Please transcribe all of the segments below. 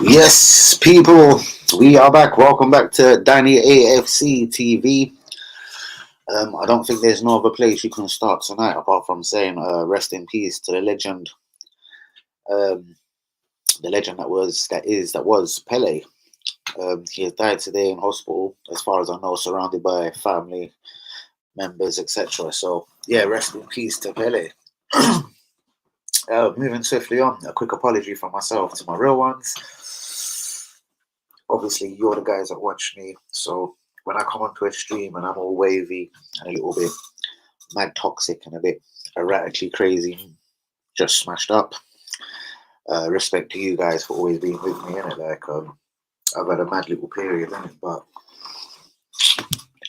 Yes, people, we are back. Welcome back to Danny AFC TV. I don't think there's no other place you can start tonight apart from saying rest in peace to um, the legend that was Pele. He has died today in hospital, as far as I know, surrounded by family members, etc. So yeah, rest in peace to Pele. Moving swiftly on, a quick apology from myself to my real ones. Obviously, you're the guys that watch me, so when I come onto a stream and I'm all wavy and a little bit mad toxic and a bit erratically crazy, just smashed up. Respect to you guys for always being with me in it. I've had a mad little period in it, but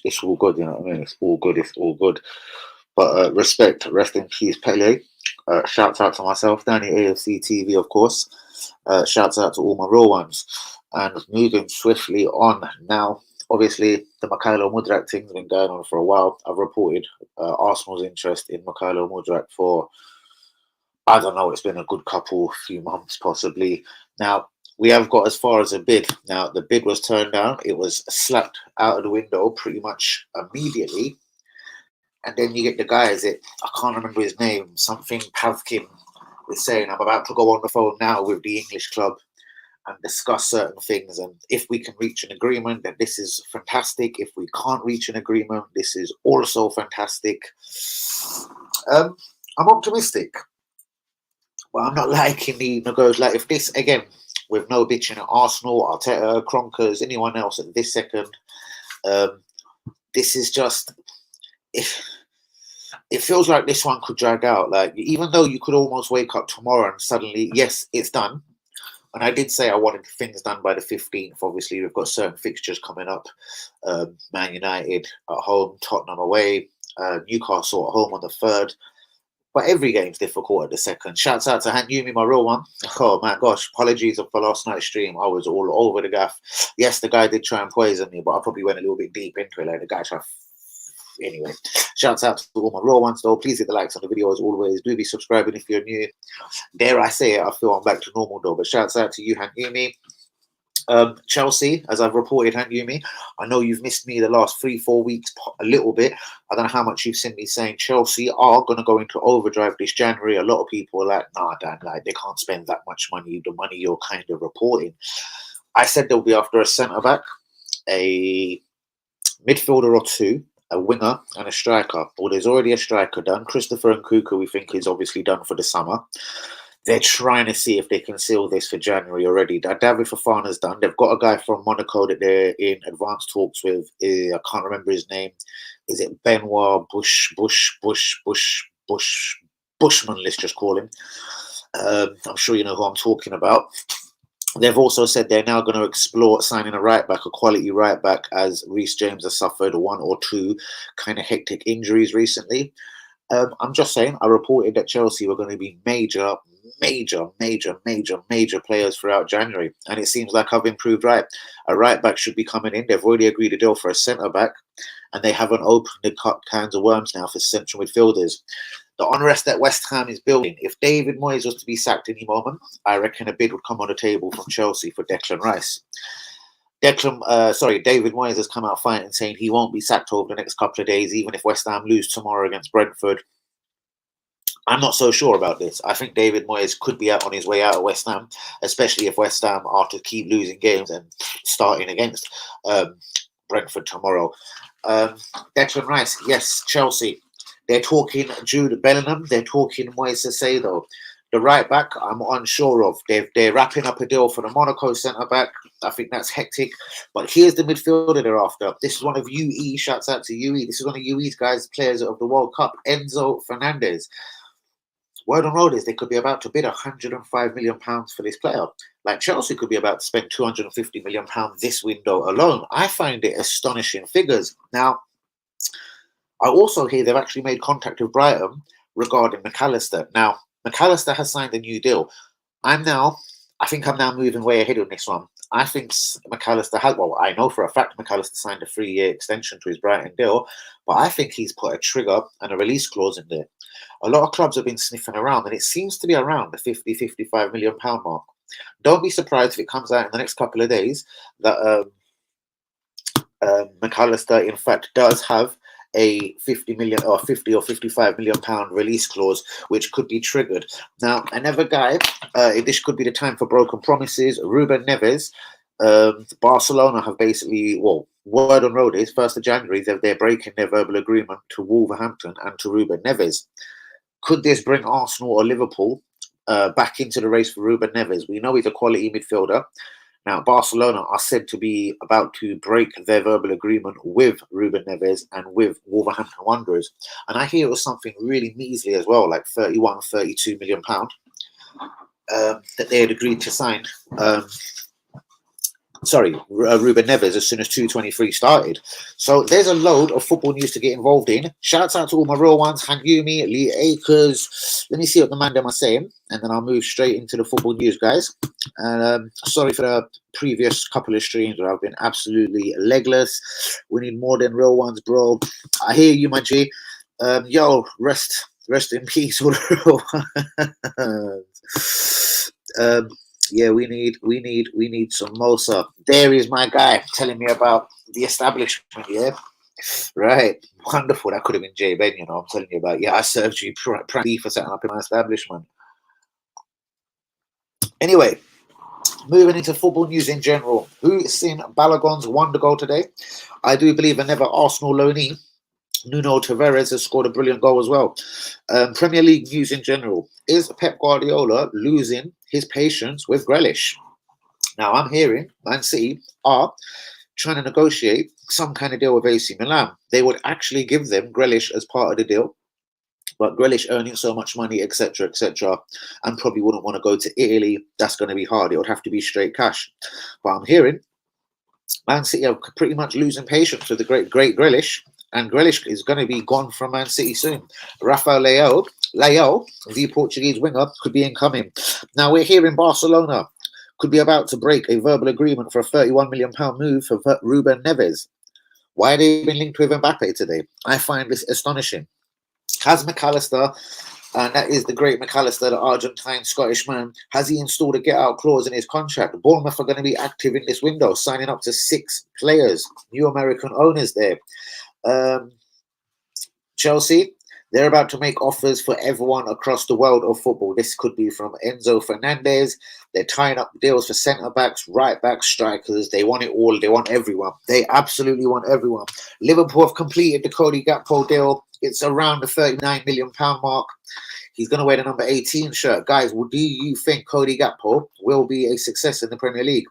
it's all good. You know what I mean? It's all good. It's all good. But respect, rest in peace, Pele. Shouts out to myself, Danny AFC TV, of course. Shouts out to all my real ones. And moving swiftly on now, obviously the Mudryk thing's been going on for a while. I've reported Arsenal's interest in Mudryk for, I don't know, it's been a good few months possibly. Now, we have got as far as a bid. Now, the bid was turned down. It was slapped out of the window pretty much immediately. And then you get the guy, I can't remember his name, something Pavkin is saying, I'm about to go on the phone now with the English club and discuss certain things. And if we can reach an agreement, then this is fantastic. If we can't reach an agreement, this is also fantastic. I'm optimistic, but I'm not liking the negotiation. Like, if this, again, with no bitching at Arsenal, Arteta, Kronkers, anyone else at this second, this is just... It feels like this one could drag out. Like, even though you could almost wake up tomorrow and suddenly, yes, it's done. And I did say I wanted things done by the 15th. Obviously, we've got certain fixtures coming up. Man United at home, Tottenham away, Newcastle at home on the 3rd. But every game's difficult at the second. Shouts out to Han Yumi, my real one. Oh my gosh, apologies for last night's stream. I was all over the gaff. Yes, the guy did try and poison me, but I probably went a little bit deep into it. Like, the guy tried. Anyway, shouts out to all my raw ones though. Please hit the likes on the video as always. Do be subscribing if you're new. Dare I say it, I feel I'm back to normal though. But shouts out to you, Hanyumi. Chelsea, as I've reported, Hanyumi, I know you've missed me the last 3-4 weeks a little bit. I don't know how much you've seen me saying Chelsea are going to go into overdrive this January. A lot of people are like, nah, Dan, like, they can't spend that much money, the money you're kind of reporting. I said they'll be after a centre-back, a midfielder or two, a winger and a striker. Well, there's already a striker done. Christopher Nkunku, we think, is obviously done for the summer. They're trying to see if they can seal this for January already. David Fofana's done. They've got a guy from Monaco that they're in advanced talks with. I can't remember his name. Is it Benoit Bushman? Let's just call him. I'm sure you know who I'm talking about. They've also said they're now going to explore signing a right back, a quality right back, as Reece James has suffered 1 or 2 kind of hectic injuries recently. I'm just saying, I reported that Chelsea were going to be major players throughout January. And it seems like I've improved right. A right back should be coming in. They've already agreed a deal for a centre back. And they haven't opened the cans of worms now for central midfielders. The unrest that West Ham is building. If David Moyes was to be sacked any moment, I reckon a bid would come on the table from Chelsea for Declan Rice. David Moyes has come out fighting, saying he won't be sacked over the next couple of days, even if West Ham lose tomorrow against Brentford. I'm not so sure about this. I think David Moyes could be out on his way out of West Ham, especially if West Ham are to keep losing games and starting against Brentford tomorrow. Declan Rice, yes, Chelsea. They're talking Jude Bellingham. They're talking Moise Caicedo. The right back, I'm unsure of. They're wrapping up a deal for the Monaco centre back. I think that's hectic. But here's the midfielder they're after. This is one of UE. Shouts out to UE. This is one of UE's guys, players of the World Cup. Enzo Fernandez. Word on road is they could be about to bid £105 million for this player. Like, Chelsea could be about to spend £250 million this window alone. I find it astonishing figures. Now, I also hear they've actually made contact with Brighton regarding McAllister. Now, McAllister has signed a new deal. I think I'm now moving way ahead on this one. I think McAllister I know for a fact McAllister signed a 3-year extension to his Brighton deal, but I think he's put a trigger and a release clause in there. A lot of clubs have been sniffing around, and it seems to be around the £50-55 million mark. Don't be surprised if it comes out in the next couple of days that McAllister, in fact, does have a 50 million or 50 or 55 million pound release clause, which could be triggered. Now, another guy, this could be the time for broken promises. Ruben Neves. Barcelona have basically, well, word on road is 1st of January they're breaking their verbal agreement to Wolverhampton and to Ruben Neves. Could this bring Arsenal or Liverpool back into the race for Ruben Neves? We know he's a quality midfielder. Now, Barcelona are said to be about to break their verbal agreement with Ruben Neves and with Wolverhampton Wanderers. And I hear it was something really measly as well, like 31, 32 million pounds that they had agreed to sign. Ruben Neves as soon as 223 started. So there's a load of football news to get involved in. Shouts out to all my real ones, Hanyumi, Lee Akers. Let me see what the man them are saying, and then I'll move straight into the football news, guys. And sorry for the previous couple of streams where I've been absolutely legless. We need more than real ones, bro. I hear you, my G. Yo, rest in peace, all the real ones. Yeah, we need some Mosa. There is my guy telling me about the establishment. Yeah, right. Wonderful. That could have been Jay Ben. You know, I'm telling you about. Yeah, I served you for setting up in my establishment. Anyway, moving into football news in general. Who's seen Balogun's wonder goal today? I do believe another Arsenal loanee, Nuno Tavares, has scored a brilliant goal as well. Premier League news in general. Is Pep Guardiola losing his patience with Grealish? Now, I'm hearing Man City are trying to negotiate some kind of deal with AC Milan. They would actually give them Grealish as part of the deal, but Grealish earning so much money, etc., and probably wouldn't want to go to Italy. That's going to be hard. It would have to be straight cash. But I'm hearing Man City are pretty much losing patience with the great Grealish, and Grealish is going to be gone from Man City soon. Rafael Leao, the Portuguese winger, could be incoming. Now, we're here in Barcelona. Could be about to break a verbal agreement for a £31 million move for Ruben Neves. Why have they been linked with Mbappe today? I find this astonishing. Has McAllister, and that is the great McAllister, the Argentine-Scottish man, has he installed a get-out clause in his contract? Bournemouth are going to be active in this window, signing up to 6 players, new American owners there. Chelsea, they're about to make offers for everyone across the world of football. This could be from Enzo Fernandez. They're tying up deals for centre-backs, right-backs, strikers. They want it all. They want everyone. They absolutely want everyone. Liverpool have completed the Cody Gakpo deal. It's around the £39 million mark. He's going to wear the number 18 shirt. Guys, do you think Cody Gakpo will be a success in the Premier League?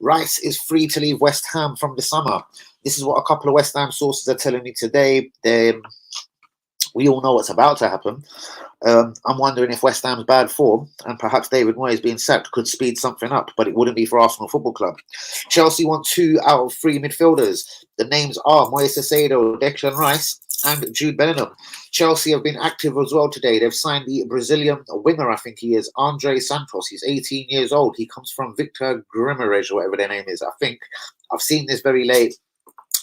Rice is free to leave West Ham from the summer. This is what a couple of West Ham sources are telling me today. We all know what's about to happen. I'm wondering if West Ham's bad form and perhaps David Moyes being sacked could speed something up, but it wouldn't be for Arsenal Football Club. Chelsea want 2 out of 3 midfielders. The names are Moises Caicedo, Declan Rice, and Jude Bellingham. Chelsea have been active as well today. They've signed the Brazilian winger, I think he is, Andre Santos. He's 18 years old. He comes from Victor Grimares, or whatever their name is, I think. I've seen this very late.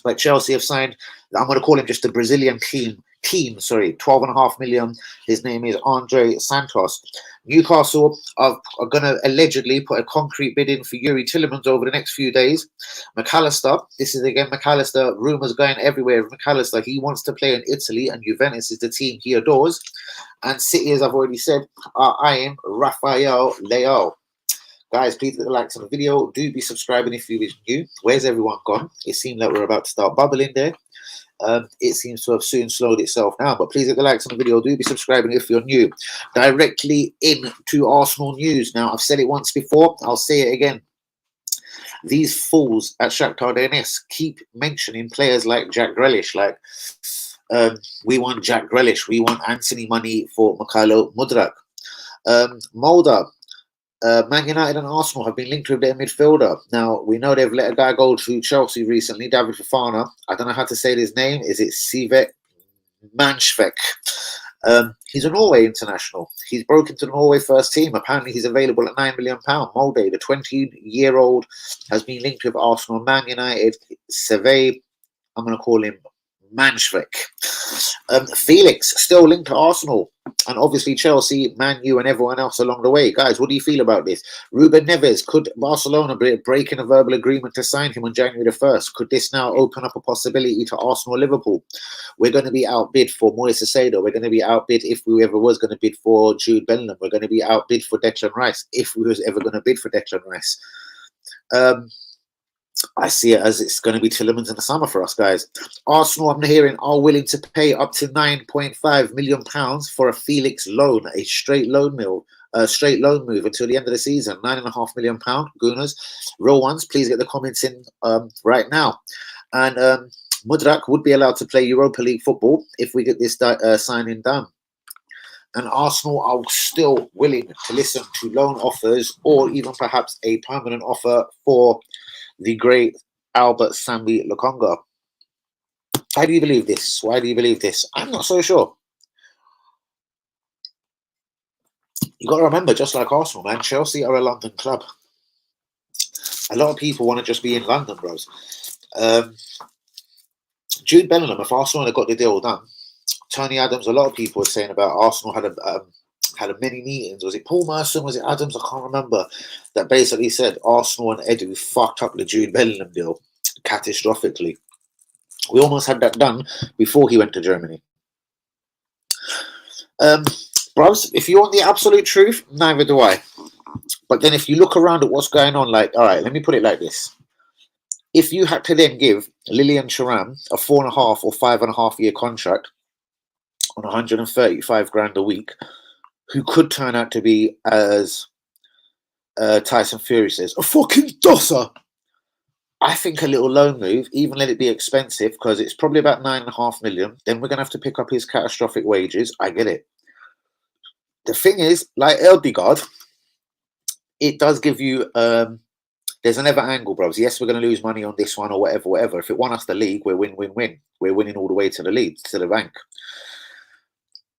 But Chelsea have signed, I'm going to call him just the Brazilian team, 12.5 million. His name is Andre Santos. Newcastle are going to allegedly put a concrete bid in for Yuri Tillemans over the next few days. McAllister, this is again McAllister, rumours going everywhere of McAllister. He wants to play in Italy, and Juventus is the team he adores. And City, as I've already said, are eyeing Rafael Leao. Guys, please hit the likes on the video. Do be subscribing if you are new. Where's everyone gone? It seemed like we're about to start bubbling there. It seems to have soon slowed itself down. But please hit the likes on the video. Do be subscribing if you're new. Directly into Arsenal news. Now, I've said it once before. I'll say it again. These fools at Shakhtar Donetsk keep mentioning players like Jack Grealish. Like, we want Jack Grealish. We want Anthony money for Mikhailo Mudryk. Mulder. Man United and Arsenal have been linked with their midfielder. Now, we know they've let a guy go to Chelsea recently, David Fofana. I don't know how to say his name. Is it Sivek Manchvek? He's a Norway international. He's broken to the Norway first team. Apparently, he's available at £9 million. Molde, the 20-year-old, has been linked with Arsenal, Man United, Seve. I'm going to call him Manchvek. Felix still linked to Arsenal, and obviously Chelsea, Man U, and everyone else along the way. Guys, what do you feel about this? Ruben Neves, could Barcelona be breaking a verbal agreement to sign him on January the 1st? Could this now open up a possibility to Arsenal or Liverpool? We're going to be outbid for Moises Caicedo. We're going to be outbid if we ever was going to bid for Jude Bellingham. We're going to be outbid for Declan Rice if we was ever going to bid for Declan Rice. I see it as it's going to be Tillemans in the summer for us, guys. Arsenal, I'm hearing, are willing to pay up to £9.5 million for a Felix loan, a straight loan move until the end of the season. £9.5 million, Gooners. Real ones, please get the comments in right now. And Mudryk would be allowed to play Europa League football if we get this signing done. And Arsenal are still willing to listen to loan offers or even perhaps a permanent offer for the great Albert Sambi Lokonga. How do you believe this? Why do you believe this? I'm not so sure. You got to remember, just like Arsenal, man, Chelsea are a London club. A lot of people want to just be in London, bros. Jude Bellingham, if Arsenal had got the deal done, Tony Adams, a lot of people were saying about Arsenal had many meetings. Was it Paul Merson? Was it Adams? I can't remember. That basically said Arsenal and Edu fucked up the Jude Bellingham deal catastrophically. We almost had that done before he went to Germany. Bros, if you want the absolute truth, neither do I. But then if you look around at what's going on, like, all right, let me put it like this. If you had to then give Lilian Thuram a 4.5 or 5.5 year contract on 135 grand a week, who could turn out to be, as Tyson Fury says, a fucking dosser. I think a little loan move, even let it be expensive, because it's probably about 9.5 million. Then we're going to have to pick up his catastrophic wages. I get it. The thing is, like Eldegaard, it does give you, there's another angle, bros. Yes, we're going to lose money on this one or whatever. If it won us the league, we're win-win-win. We're winning all the way to the lead, to the bank.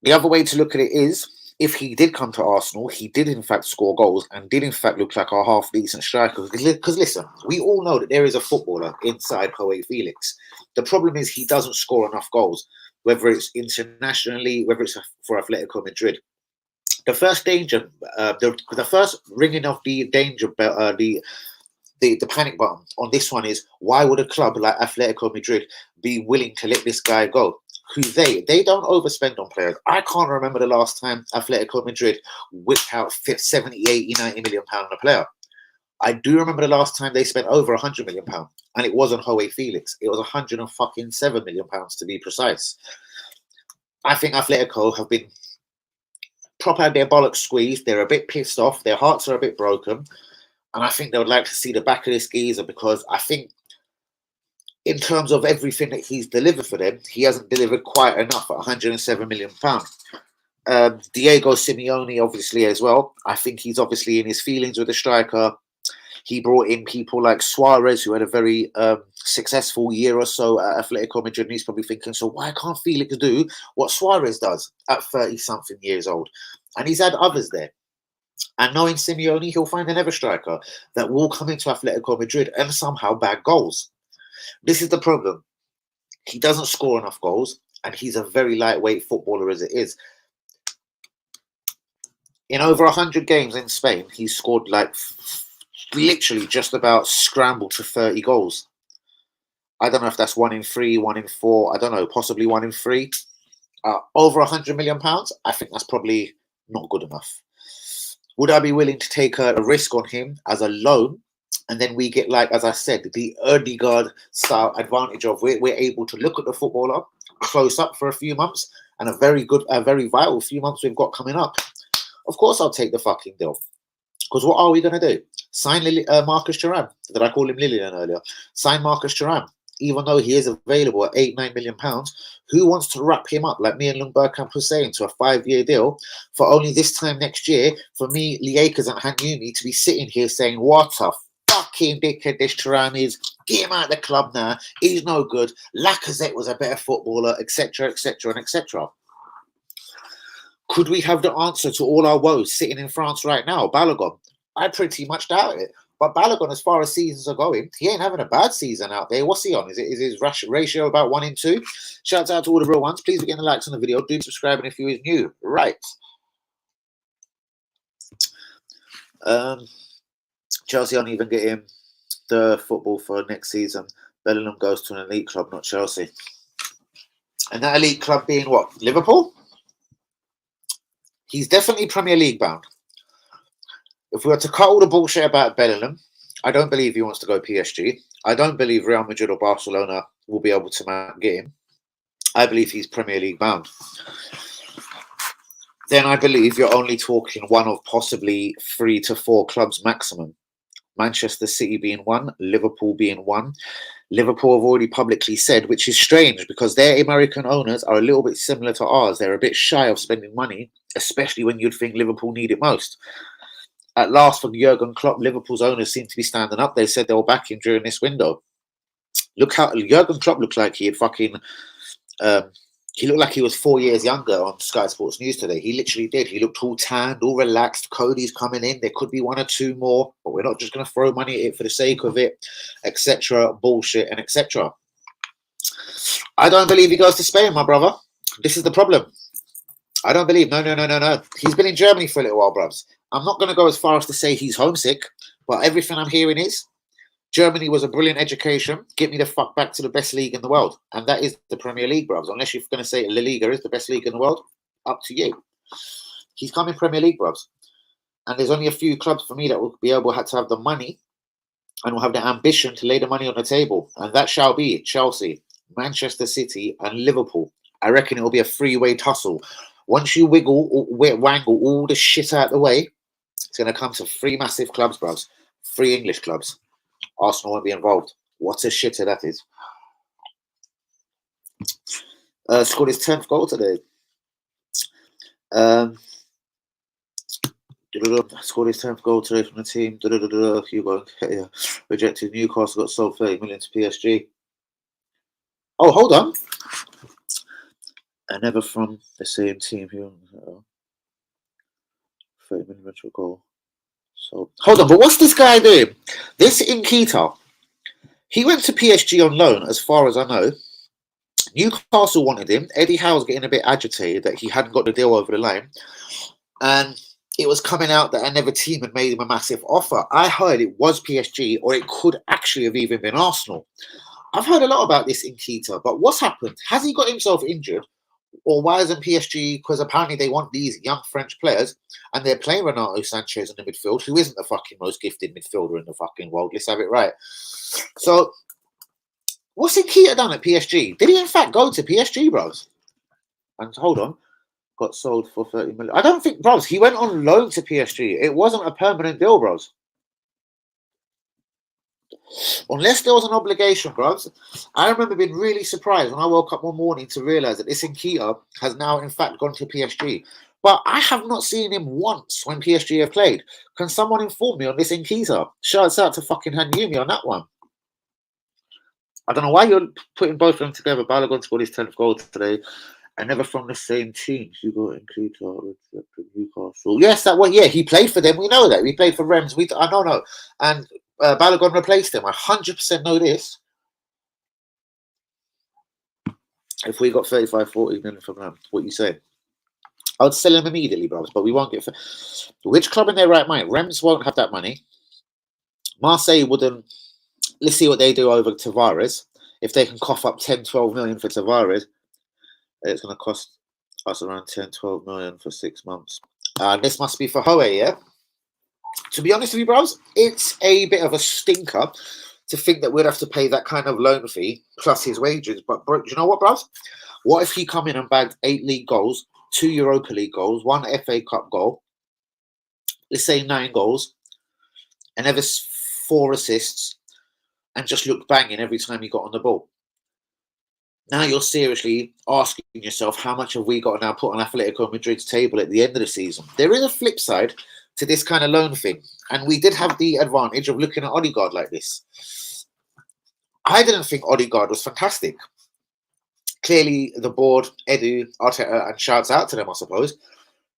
The other way to look at it is, if he did come to Arsenal, he did in fact score goals and did in fact look like a half-decent striker. Because listen, we all know that there is a footballer inside Joao Felix. The problem is he doesn't score enough goals, whether it's internationally, whether it's for Atletico Madrid. The first danger, the first ringing of the danger bell, the panic button on this one is, why would a club like Atletico Madrid be willing to let this guy go? Who they don't overspend on players. I can't remember the last time Atletico Madrid whipped out 70, 80, 90 million pound on a player. I do remember the last time they spent over 100 million pound, and it wasn't Joao Felix. It was 107 million pounds to be precise. I think Atletico have been proper had their bollocks squeezed. They're a bit pissed off. Their hearts are a bit broken, and I think they would like to see the back of this geezer, because I think, in terms of everything that he's delivered for them, he hasn't delivered quite enough at 107 million pounds. Diego Simeone, obviously, as well. I think he's obviously in his feelings with the striker. He brought in people like Suarez, who had a very successful year or so at Atletico Madrid. And he's probably thinking, so why can't Felix do what Suarez does at 30-something years old? And he's had others there. And knowing Simeone, he'll find another striker that will come into Atletico Madrid and somehow bag goals. This is the problem. He doesn't score enough goals, and he's a very lightweight footballer as it is. In over 100 games in Spain, he's scored like literally just about scrambled to 30 goals. I don't know if that's 1 in 3, 1 in 4. I don't know, possibly 1 in 3. Over 100 million pounds, I think that's probably not good enough. Would I be willing to take a risk on him as a loan? And then we get, like, as I said, the Erdegaard style advantage of we're able to look at the footballer close up for a few months, and a very vital few months we've got coming up. Of course, I'll take the fucking deal. Because what are we going to do? Sign Marcus Thuram. Did I call him Lillian earlier? Sign Marcus Thuram. Even though he is available at £8-9 million, who wants to wrap him up, like me and Lundbergkamp was saying, to a 5-year deal for only this time next year for me, Liakers and Hanyumi to be sitting here saying, what a fucking dickhead this Thuram is, get him out of the club now, he's no good, Lacazette was a better footballer, etc, etc and etc. Could we have the answer to all our woes sitting in France right now, Balogun? I pretty much doubt it. But Balogun, as far as seasons are going, he ain't having a bad season out there. What's he on? Is his ratio about 1 in 2? Shouts out to all the real ones. Please begin the likes on the video. Do subscribe if you is new. Right. Chelsea aren't even getting the football for next season. Bellingham goes to an elite club, not Chelsea. And that elite club being what? Liverpool? He's definitely Premier League bound. If we were to cut all the bullshit about Bellingham, I don't believe he wants to go PSG. I don't believe Real Madrid or Barcelona will be able to get him. I believe he's Premier League bound. Then I believe you're only talking one of possibly 3 to 4 clubs maximum. Manchester City being one, Liverpool being one. Liverpool have already publicly said, which is strange because their American owners are a little bit similar to ours. They're a bit shy of spending money, especially when you'd think Liverpool need it most. At last, for Jurgen Klopp, Liverpool's owners seem to be standing up. They said they were back in during this window. Look how Jurgen Klopp looked like he had fucking... he looked like he was 4 years younger on Sky Sports News today. He literally did. He looked all tanned, all relaxed. Cody's coming in. There could be 1 or 2 more, but we're not just going to throw money at it for the sake of it, etc. Bullshit and etc. I don't believe he goes to Spain, my brother. This is the problem. I don't believe. No. He's been in Germany for a little while, bruvs. I'm not going to go as far as to say he's homesick, but everything I'm hearing is Germany was a brilliant education. Get me the fuck back to the best league in the world. And that is the Premier League, bruvs. Unless you're going to say La Liga is the best league in the world, up to you. He's coming Premier League, bruvs. And there's only a few clubs for me that will be able to have the money and will have the ambition to lay the money on the table. And that shall be Chelsea, Manchester City, and Liverpool. I reckon it will be a three-way tussle. Once you wangle all the shit out of the way, it's going to come to 3 massive clubs, bruvs. 3 English clubs. Arsenal won't be involved. What a shitter that is. Scored his 10th goal today. Scored his 10th goal today from the team. Hugo rejected Newcastle, got sold 30 million to PSG. Oh, hold on. And never from the same team. 30 million retro goal. So hold on, but what's this guy doing? This Nketiah, he went to PSG on loan, as far as I know. Newcastle wanted him. Eddie Howe's getting a bit agitated that he hadn't got the deal over the line, and it was coming out that another team had made him a massive offer. I heard it was PSG, or it could actually have even been Arsenal. I've heard a lot about this Nketiah, but what's happened? Has he got himself injured? Or why isn't PSG? Because apparently they want these young French players, and they're playing Renato Sanchez in the midfield, who isn't the fucking most gifted midfielder in the fucking world. Let's have it right. So, what's Nketiah done at PSG? Did he in fact go to PSG, bros? And hold on, got sold for 30 million. I don't think, bros, he went on loan to PSG. It wasn't a permanent deal, bros. Unless there was an obligation, bros. I remember being really surprised when I woke up one morning to realise that this Nketiah has now in fact gone to PSG. But I have not seen him once when PSG have played. Can someone inform me on this Nketiah? Shouts out to fucking Hanyumi on that one. I don't know why you're putting both of them together. Balogun scored his 10th goal today. And never from the same team. You got Nketiah with Newcastle. Yes, that one. Yeah, he played for them. We know that. He played for Rems. I don't know. And Balogun replaced him. I 100% know this. If we got 35, 40 million from them, what you say? I'd sell him immediately, bros, but we won't get... Which club in their right mind? Rems won't have that money. Marseille wouldn't... Let's see what they do over Tavares. If they can cough up 10, 12 million for Tavares, it's going to cost us around 10, 12 million for 6 months. This must be for Hoe, yeah? To be honest with you, bros, it's a bit of a stinker to think that we'd have to pay that kind of loan fee plus his wages. But bro, do you know what, bros? What if he come in and bagged 8 league goals, 2 Europa League goals, 1 FA Cup goal, let's say 9 goals, and ever 4 assists, and just looked banging every time he got on the ball? Now you're seriously asking yourself, how much have we got to now put on Atletico Madrid's table at the end of the season? There is a flip side to this kind of loan thing. And we did have the advantage of looking at Odegaard like this. I didn't think Odegaard was fantastic. Clearly, the board, Edu, Arteta, and shouts out to them, I suppose,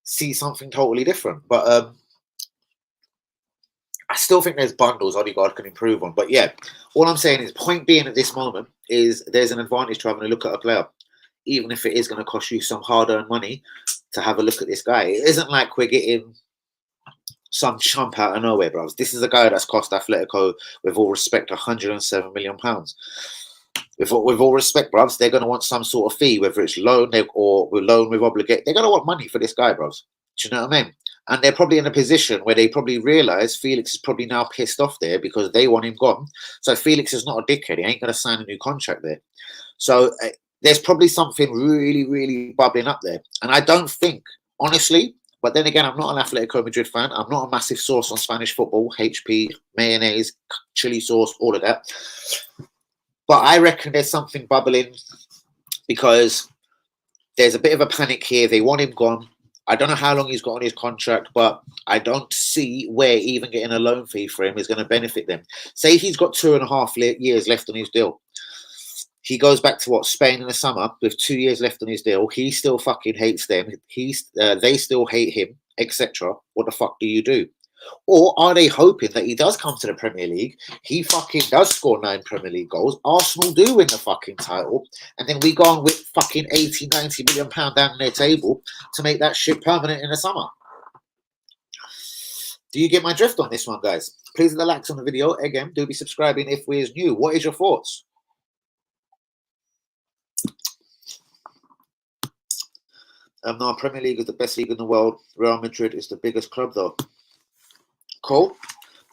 see something totally different. But I still think there's bundles Odegaard can improve on. But yeah, all I'm saying is, point being at this moment is there's an advantage to having a look at a player, even if it is going to cost you some hard-earned money to have a look at this guy. It isn't like we're getting some chump out of nowhere, bros. This is a guy that's cost Atletico, with all respect, £107 million. With all respect, bros, they're going to want some sort of fee, whether it's loan or loan with obligation. They're going to want money for this guy, bros. Do you know what I mean? And they're probably in a position where they probably realise Felix is probably now pissed off there because they want him gone. So Felix is not a dickhead. He ain't going to sign a new contract there. So there's probably something really, really bubbling up there. And I don't think, honestly, but then again, I'm not an Atletico Madrid fan. I'm not a massive source on Spanish football, HP, mayonnaise, chili sauce, all of that. But I reckon there's something bubbling because there's a bit of a panic here. They want him gone. I don't know how long he's got on his contract, but I don't see where even getting a loan fee for him is going to benefit them. Say he's got 2.5 years left on his deal. He goes back to Spain in the summer with 2 years left on his deal. He still fucking hates them. They still hate him, etc. What the fuck do you do? Or are they hoping that he does come to the Premier League, he fucking does score 9 Premier League goals, Arsenal do win the fucking title, and then we go on with fucking 80, 90 million pound down their table to make that shit permanent in the summer? Do you get my drift on this one, guys? Please hit the likes on the video. Again, do be subscribing if we're new. What is your thoughts? No, Premier League is the best league in the world. Real Madrid is the biggest club, though. Cool.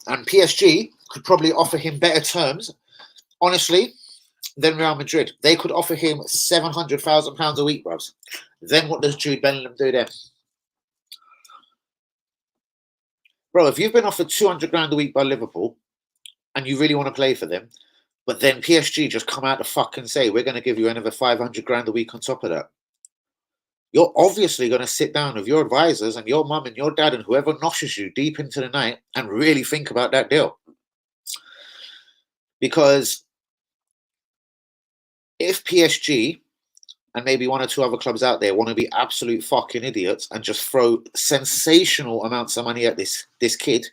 And PSG could probably offer him better terms, honestly, than Real Madrid. They could offer him £700,000 a week, bros. Then what does Jude Bellingham do then? Bro, if you've been offered 200 grand a week by Liverpool and you really want to play for them, but then PSG just come out to fucking say, we're going to give you another 500 grand a week on top of that, you're obviously going to sit down with your advisors and your mum and your dad and whoever noshes you deep into the night and really think about that deal. Because if PSG and maybe one or two other clubs out there want to be absolute fucking idiots and just throw sensational amounts of money at this kid,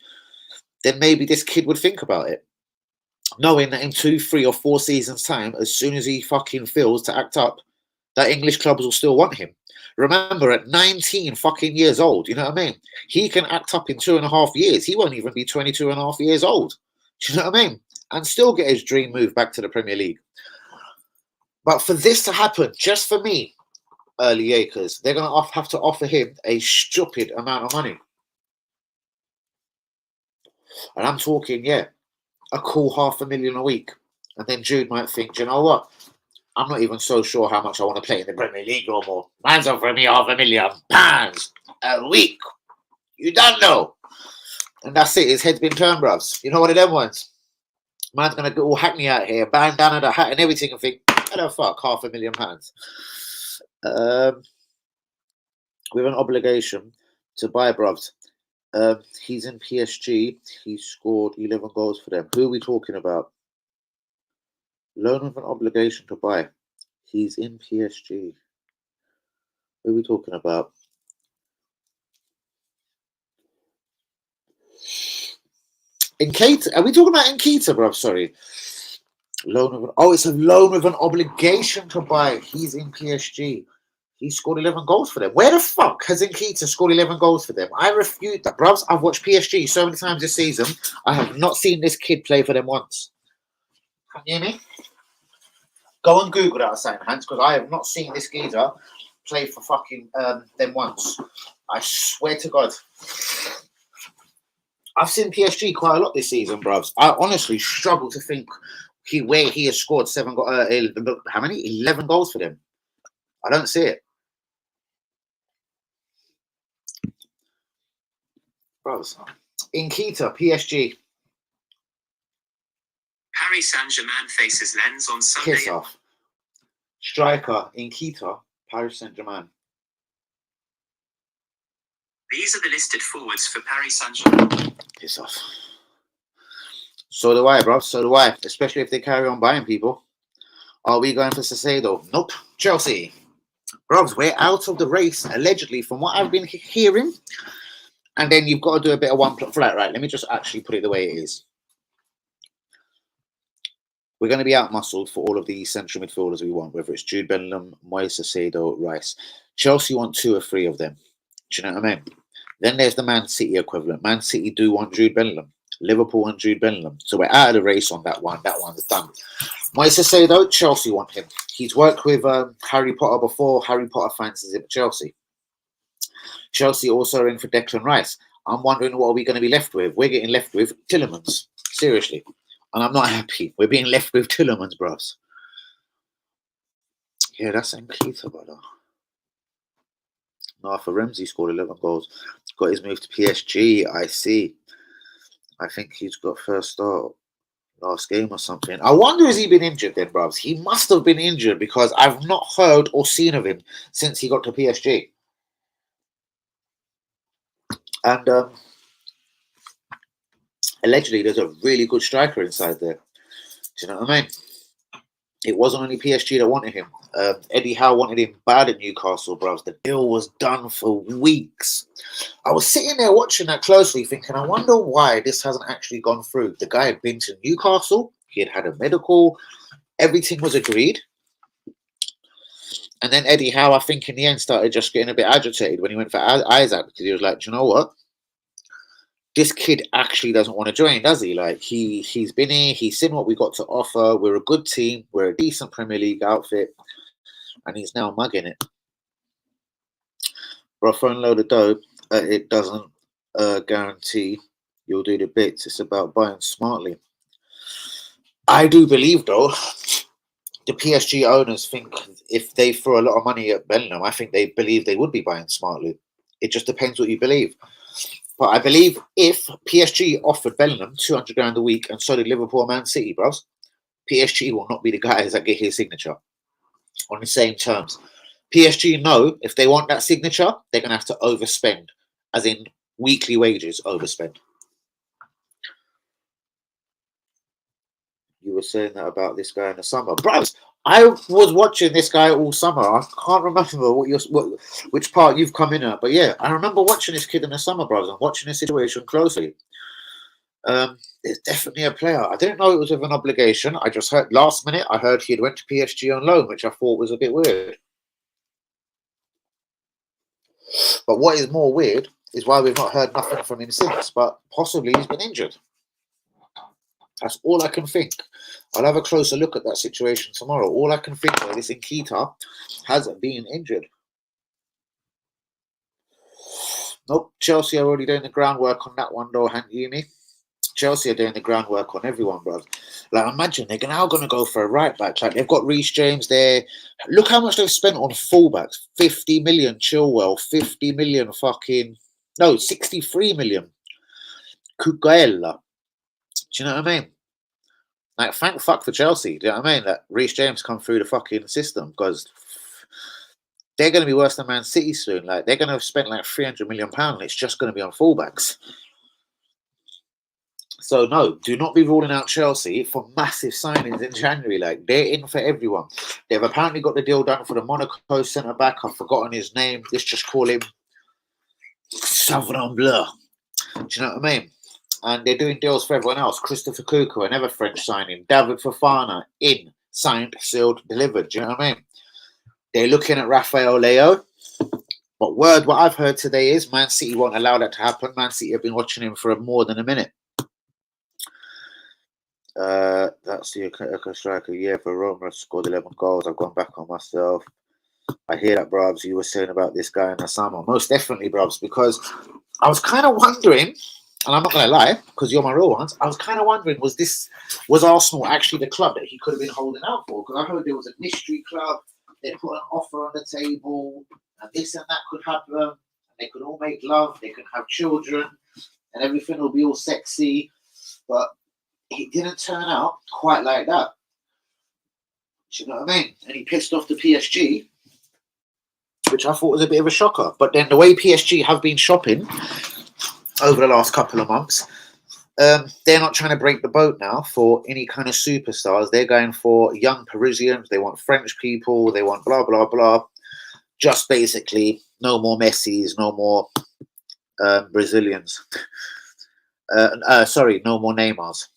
then maybe this kid would think about it. Knowing that in 2, 3 or 4 seasons' time, as soon as he fucking feels to act up, that English clubs will still want him. Remember, at 19 fucking years old, you know what I mean? He can act up in 2.5 years. He won't even be 22.5 years old. Do you know what I mean? And still get his dream move back to the Premier League. But for this to happen, just for me, early acres, they're going to have to offer him a stupid amount of money. And I'm talking, yeah, a cool £500,000 a week. And then Jude might think, do you know what? I'm not even so sure how much I want to play in the Premier League no more. Man's offering me £500,000 a week. You don't know. And that's it. His head's been turned, bruvs. You know what of them ones? Man's going to go all hackney out here, bandana the hat and everything, and think, what the fuck, £500,000? With an obligation to buy, bruvs. He's in PSG. He scored 11 goals for them. Who are we talking about? Loan with an obligation to buy. He's in PSG. Who are we talking about? Nketiah. Are we talking about Nketiah, bro? Sorry. It's a loan with an obligation to buy. He's in PSG. He scored 11 goals for them. Where the fuck has Nketiah scored 11 goals for them? I refute that, bruvs. I've watched PSG so many times this season. I have not seen this kid play for them once. Can you hear me? Go and Google that, saying hands, because I have not seen this geezer play for fucking them once. I swear to God. I've seen PSG quite a lot this season, bruvs. I honestly struggle to think where he has scored 11 goals for them. I don't see it. Bruvs. Nketiah, PSG. Paris Saint-Germain faces Lens on Sunday. Piss off. Striker, Nketiah, Paris Saint-Germain. These are the listed forwards for Paris Saint-Germain. Piss off. So do I, bro. So do I. Especially if they carry on buying people. Are we going for Caicedo? Nope. Chelsea. Bros, we're out of the race, allegedly, from what I've been hearing. And then you've got to do a bit of one plot flat, right? Let me just actually put it the way it is. We're going to be out-muscled for all of the central midfielders we want, whether it's Jude Bellingham, Moise Caicedo, Rice. Chelsea want 2 or 3 of them. Do you know what I mean? Then there's the Man City equivalent. Man City do want Jude Bellingham. Liverpool want Jude Bellingham. So we're out of the race on that one. That one's done. Moise Caicedo, Chelsea want him. He's worked with Harry Potter before. Harry Potter fancies him at Chelsea. Chelsea also are in for Declan Rice. I'm wondering what are we going to be left with? We're getting left with Tielemans. Seriously. And I'm not happy. We're being left with Tielemans, bros. Yeah, that's Nkita, brother. Arthur Ramsey scored 11 goals. Got his move to PSG, I see. I think he's got first start last game or something. I wonder, has he been injured then, bros? He must have been injured because I've not heard or seen of him since he got to PSG. And allegedly, there's a really good striker inside there. Do you know what I mean? It wasn't only PSG that wanted him. Eddie Howe wanted him bad at Newcastle, bros. The deal was done for weeks. I was sitting there watching that closely thinking, I wonder why this hasn't actually gone through. The guy had been to Newcastle. He had had a medical. Everything was agreed. And then Eddie Howe, I think, in the end started just getting a bit agitated when he went for Isaac because he was like, do you know what? This kid actually doesn't want to join, does he? Like, he's been here. He's seen what we got to offer. We're a good team. We're a decent Premier League outfit. And he's now mugging it. Bro, throwing a load of dough, it doesn't guarantee you'll do the bits. It's about buying smartly. I do believe, though, the PSG owners think if they throw a lot of money at Bellingham, I think they believe they would be buying smartly. It just depends what you believe. But I believe if PSG offered Bellingham 200 grand a week and so did Liverpool and Man City, bros, PSG will not be the guys that get his signature on the same terms. PSG know if they want that signature, they're going to have to overspend, as in weekly wages overspend. You were saying that about this guy in the summer. Bros, I was watching this guy all summer. I can't remember which part you've come in at. But yeah, I remember watching this kid in the summer, bros, and watching the situation closely. It's definitely a player. I didn't know it was with an obligation. I just heard last minute, I heard he had went to PSG on loan, which I thought was a bit weird. But what is more weird is why we've not heard nothing from him since. But possibly he's been injured. That's all I can think. I'll have a closer look at that situation tomorrow. All I can think of is Nkita has been injured. Nope, Chelsea are already doing the groundwork on that one, though, Hantumi. Chelsea are doing the groundwork on everyone, bro. Like, imagine they're now going to go for a right back. Like, they've got Reece James there. Look how much they've spent on fullbacks. 50 million Chilwell, 50 million fucking... No, 63 million. Cucurella. Do you know what I mean? Like, thank fuck for Chelsea. Do you know what I mean? That Reece James come through the fucking system because they're going to be worse than Man City soon. Like, they're going to have spent like £300 million. It's just going to be on fullbacks. So, no, do not be ruling out Chelsea for massive signings in January. Like, they're in for everyone. They've apparently got the deal done for the Monaco centre-back. I've forgotten his name. Let's just call him Sauvignon Bleu. Do you know what I mean? And they're doing deals for everyone else. Christopher Cuckoo, another French signing. David Fofana, in, signed, sealed, delivered. Do you know what I mean? They're looking at Rafael Leo. But what I've heard today is Man City won't allow that to happen. Man City have been watching him for more than a minute. That's the striker. Yeah, for Roma scored 11 goals. I've gone back on myself. I hear that, bruvs. You were saying about this guy in the summer. Most definitely, bruvs, because I was kind of wondering, and I'm not going to lie, because you're my real ones, I was kind of wondering, was Arsenal actually the club that he could have been holding out for? Because I heard there was a mystery club, they put an offer on the table, and this and that could happen, and they could all make love, they could have children, and everything will be all sexy, but it didn't turn out quite like that. Do you know what I mean? And he pissed off the PSG, which I thought was a bit of a shocker. But then the way PSG have been shopping over the last couple of months, they're not trying to break the boat now for any kind of superstars. They're going for young Parisians. They want French people. They want blah, blah, blah. Just basically no more Messis, no more Brazilians. Sorry, no more Neymars.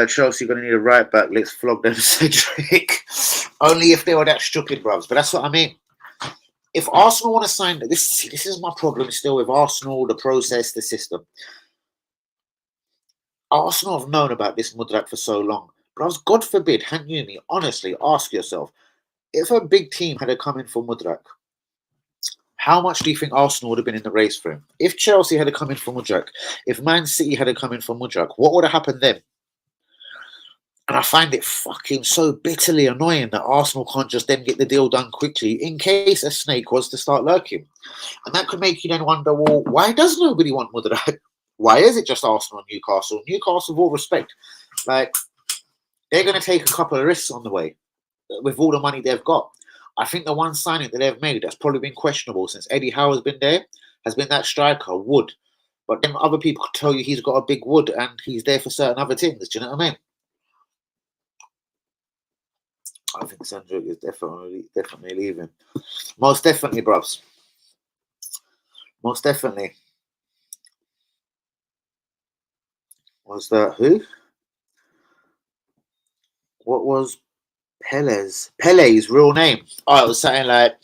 Chelsea going to need a right back. Let's flog them, Cedric. Only if they were that stupid, bruvs. But that's what I mean. If Arsenal want to sign, this is my problem still with Arsenal, the process, the system. Arsenal have known about this Mudryk for so long. But God forbid, hand you me, honestly, ask yourself, if a big team had come in for Mudryk, how much do you think Arsenal would have been in the race for him? If Chelsea had come in for Mudryk, if Man City had come in for Mudryk, what would have happened then? And I find it fucking so bitterly annoying that Arsenal can't just then get the deal done quickly in case a snake was to start lurking. And that could make you then wonder, well, why does nobody want Mudryk? Why is it just Arsenal and Newcastle? Newcastle, with all respect, like, they're going to take a couple of risks on the way with all the money they've got. I think the one signing that they've made that's probably been questionable since Eddie Howe has been there has been that striker, Wood. But then other people could tell you he's got a big Wood and he's there for certain other things. Do you know what I mean? I think Cedric is definitely leaving. Most definitely, bruvs. Most definitely. Was that who? What was Pele's real name? Oh, it was something like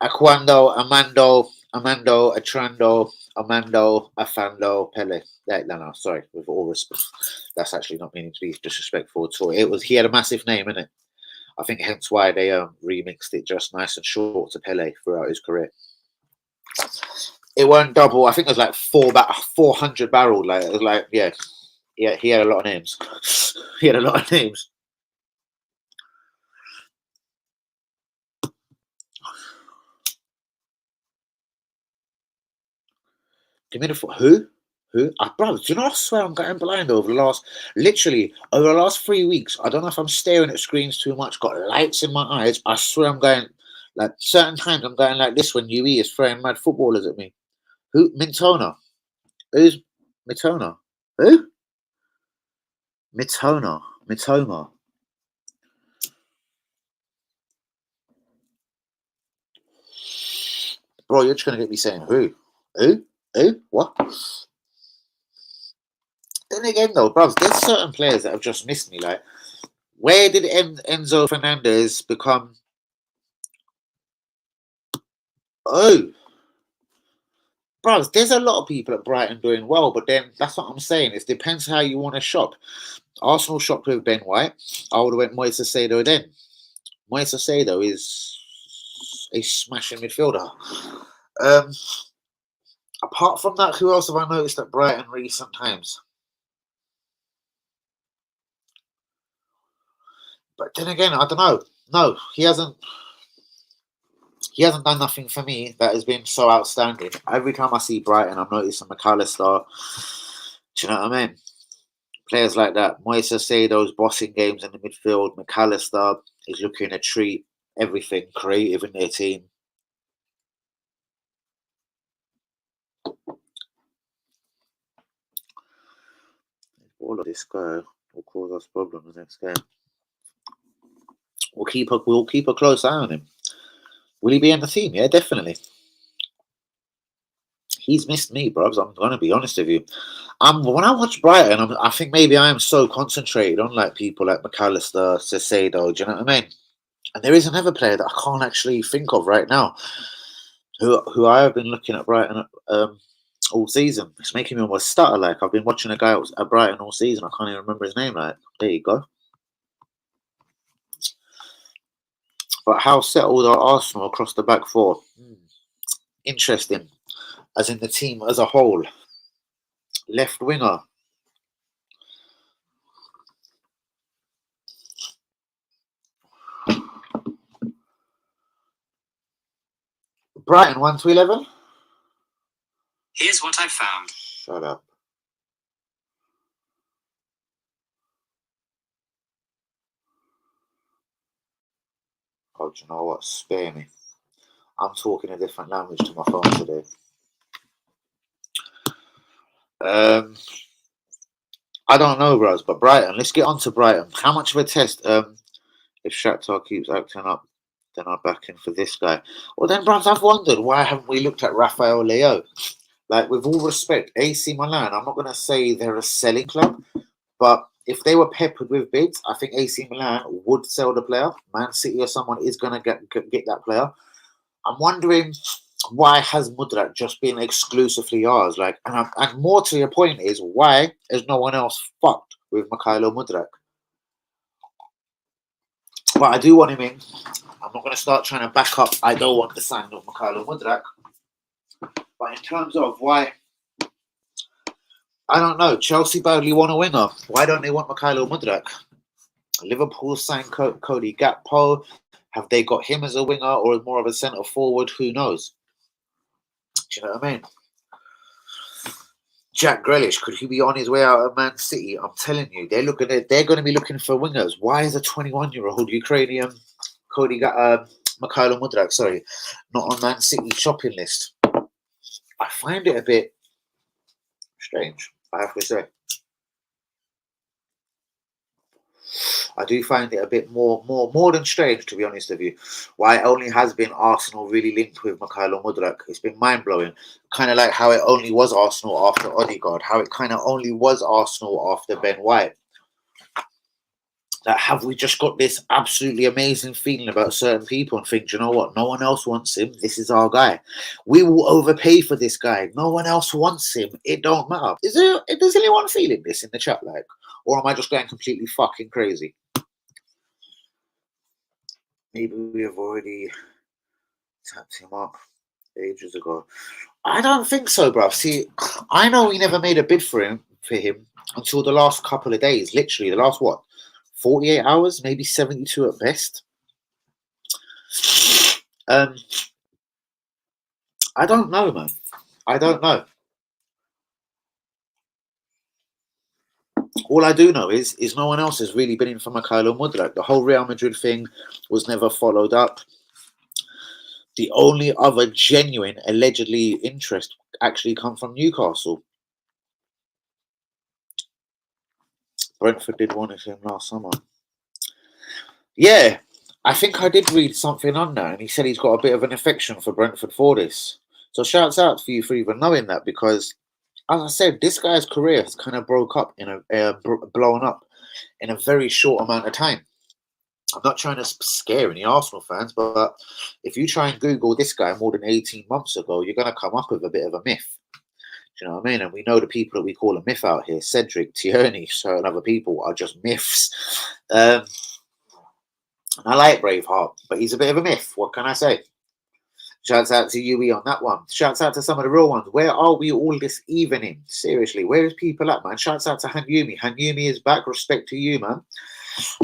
Aquando, Amando, Atrando, Amando, Afando, Pele. No, sorry, with all respect. That's actually not meaning to be disrespectful at all. He had a massive name, innit? I think hence why they remixed it just nice and short to Pele throughout his career. It weren't double. I think it was like 400 barrel. Like it was like yeah, he had a lot of names. He had a lot of names. Give me the who? Brother, do you know? I swear I'm getting blind over the last 3 weeks. I don't know if I'm staring at screens too much. Got lights in my eyes. I swear I'm going like certain times. I'm going like this when UE is throwing mad footballers at me. Who? Mintona. Who's Mitona? Who? Mitoma. Bro, you're just gonna get me saying who? What? Then again, though, bro, there's certain players that have just missed me. Like, where did Enzo Fernandez become? Oh, bro, there's a lot of people at Brighton doing well, but then that's what I'm saying. It depends how you want to shop. Arsenal shopped with Ben White. I would have went Moises Caicedo then. Moises Caicedo is a smashing midfielder. Apart from that, who else have I noticed at Brighton recent times? But then again, I don't know. No, he hasn't. He hasn't done nothing for me that has been so outstanding. Every time I see Brighton, I'm noticing McAllister. Do you know what I mean? Players like that. Moises Caicedo's bossing games in the midfield. McAllister is looking to treat everything creative in their team. All of this guy will cause us problems next game. We'll keep a close eye on him. Will he be in the team? Yeah, definitely. He's missed me, bro. I'm going to be honest with you. When I watch Brighton, I think maybe I am so concentrated on like people like McAllister, Caicedo. Do you know what I mean? And there is another player that I can't actually think of right now, who I have been looking at Brighton all season. It's making me almost stutter. Like I've been watching a guy at Brighton all season. I can't even remember his name. Like there you go. But how settled are Arsenal across the back four? Interesting. As in the team as a whole. Left winger. Brighton 1 to 11. Here's what I found. Shut up. Oh, do you know what? Spare me. I'm talking a different language to my phone today. I don't know, bros, but Brighton. Let's get on to Brighton. How much of a test? If Shakhtar keeps acting up, Then I'm backing for this guy. Well, then, bruv, I've wondered why haven't we looked at Rafael Leo? Like, with all respect, AC Milan, I'm not going to say they're a selling club, but if they were peppered with bids, I think AC Milan would sell the player. Man City or someone is going to get that player. I'm wondering why has Mudryk just been exclusively ours? Like, and more to your point is why is no one else fucked with Mikhailo Mudryk? But I do want him in. I'm not going to start trying to back up. I don't want the signing of Mikhailo Mudryk. But in terms of why, I don't know. Chelsea badly want a winger. Why don't they want Mikhailo Mudryk? Liverpool signed Cody Gakpo. Have they got him as a winger or more of a centre forward? Who knows? Do you know what I mean? Jack Grealish, could he be on his way out of Man City? I'm telling you, they're going to be looking for wingers. Why is a 21-year-old Ukrainian Mikhailo Mudryk, not on Man City shopping list? I find it a bit strange, I have to say. I do find it a bit more than strange, to be honest with you. Why it only has been Arsenal really linked with Mikhailo Mudryk. It's been mind-blowing. Kind of like how it only was Arsenal after Odegaard. How it kind of only was Arsenal after Ben White. Like, have we just got this absolutely amazing feeling about certain people and think, you know what? No one else wants him. This is our guy. We will overpay for this guy. No one else wants him. It don't matter. Does anyone feeling this in the chat, like? Or am I just going completely fucking crazy? Maybe we have already tapped him up ages ago. I don't think so, bruv. See, I know we never made a bid for him until the last couple of days. Literally, the last 48 hours, maybe 72 at best. I don't know, man. I don't know. All I do know is no one else has really been in for Mikhailo Mudryk. The whole Real Madrid thing was never followed up. The only other genuine, allegedly interest actually come from Newcastle. Brentford did want him last summer. Yeah, I think I did read something on that, and he said he's got a bit of an affection for Brentford for this. So shouts out for you for even knowing that, because, as I said, this guy's career has kind of blown up in a very short amount of time. I'm not trying to scare any Arsenal fans, but if you try and Google this guy more than 18 months ago, you're going to come up with a bit of a myth. Do you know what I mean? And we know the people that we call a myth out here, Cedric, Tierney, certain other people are just myths. I like Braveheart, but he's a bit of a myth. What can I say? Shouts out to Yui on that one. Shouts out to some of the real ones. Where are we all this evening? Seriously, where is people at, man? Shouts out to Hanyumi. Hanyumi is back. Respect to you, man.